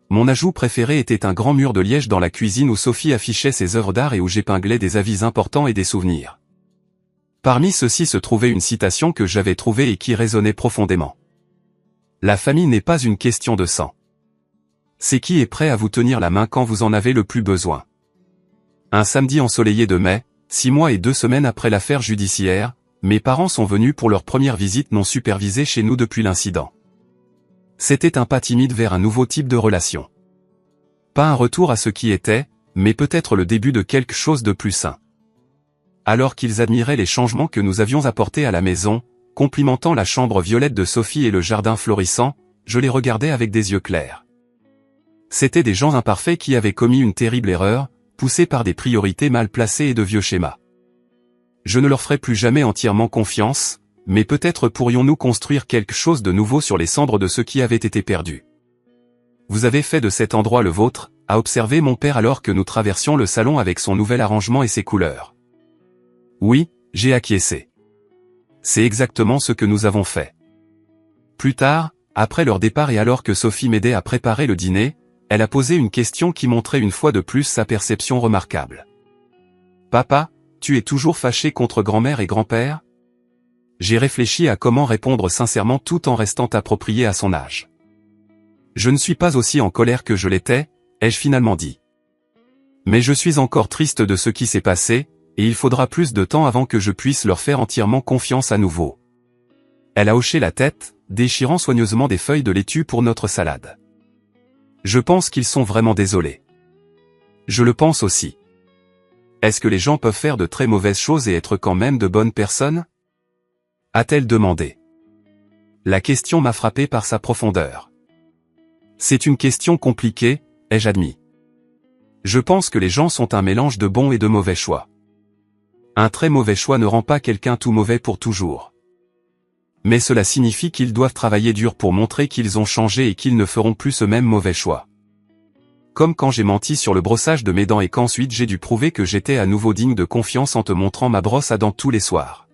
Mon ajout préféré était un grand mur de liège dans la cuisine où Sophie affichait ses œuvres d'art et où j'épinglais des avis importants et des souvenirs. Parmi ceux-ci se trouvait une citation que j'avais trouvée et qui résonnait profondément. La famille n'est pas une question de sang. C'est qui est prêt à vous tenir la main quand vous en avez le plus besoin. Un samedi ensoleillé de mai, 6 mois et 2 semaines après l'affaire judiciaire, mes parents sont venus pour leur première visite non supervisée chez nous depuis l'incident. C'était un pas timide vers un nouveau type de relation. Pas un retour à ce qui était, mais peut-être le début de quelque chose de plus sain. Alors qu'ils admiraient les changements que nous avions apportés à la maison, complimentant la chambre violette de Sophie et le jardin florissant, je les regardais avec des yeux clairs. C'étaient des gens imparfaits qui avaient commis une terrible erreur, poussés par des priorités mal placées et de vieux schémas. Je ne leur ferai plus jamais entièrement confiance, mais peut-être pourrions-nous construire quelque chose de nouveau sur les cendres de ce qui avait été perdu. Vous avez fait de cet endroit le vôtre, a observé mon père alors que nous traversions le salon avec son nouvel arrangement et ses couleurs. Oui, j'ai acquiescé. C'est exactement ce que nous avons fait. Plus tard, après leur départ et alors que Sophie m'aidait à préparer le dîner, elle a posé une question qui montrait une fois de plus sa perception remarquable. « Papa, tu es toujours fâché contre grand-mère et grand-père ?» J'ai réfléchi à comment répondre sincèrement tout en restant approprié à son âge. « Je ne suis pas aussi en colère que je l'étais, ai-je finalement dit. Mais je suis encore triste de ce qui s'est passé, et il faudra plus de temps avant que je puisse leur faire entièrement confiance à nouveau. » Elle a hoché la tête, déchirant soigneusement des feuilles de laitue pour notre salade. « Je pense qu'ils sont vraiment désolés. » Je le pense aussi. Est-ce que les gens peuvent faire de très mauvaises choses et être quand même de bonnes personnes ? A-t-elle demandé. La question m'a frappé par sa profondeur. C'est une question compliquée, ai-je admis. Je pense que les gens sont un mélange de bons et de mauvais choix. Un très mauvais choix ne rend pas quelqu'un tout mauvais pour toujours. Mais cela signifie qu'ils doivent travailler dur pour montrer qu'ils ont changé et qu'ils ne feront plus ce même mauvais choix. Comme quand j'ai menti sur le brossage de mes dents et qu'ensuite j'ai dû prouver que j'étais à nouveau digne de confiance en te montrant ma brosse à dents tous les soirs.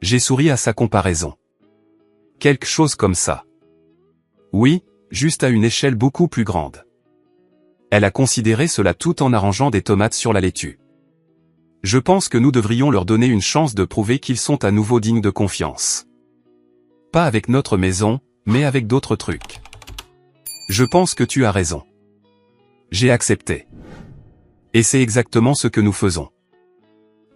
J'ai souri à sa comparaison. Quelque chose comme ça. Oui, juste à une échelle beaucoup plus grande. Elle a considéré cela tout en arrangeant des tomates sur la laitue. Je pense que nous devrions leur donner une chance de prouver qu'ils sont à nouveau dignes de confiance. Pas avec notre maison, mais avec d'autres trucs. Je pense que tu as raison. J'ai accepté. Et c'est exactement ce que nous faisons.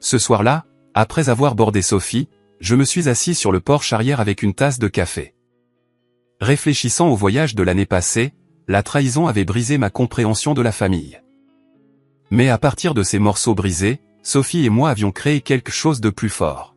Ce soir-là, après avoir bordé Sophie, je me suis assis sur le porche arrière avec une tasse de café. Réfléchissant au voyage de l'année passée, la trahison avait brisé ma compréhension de la famille. Mais à partir de ces morceaux brisés, Sophie et moi avions créé quelque chose de plus fort.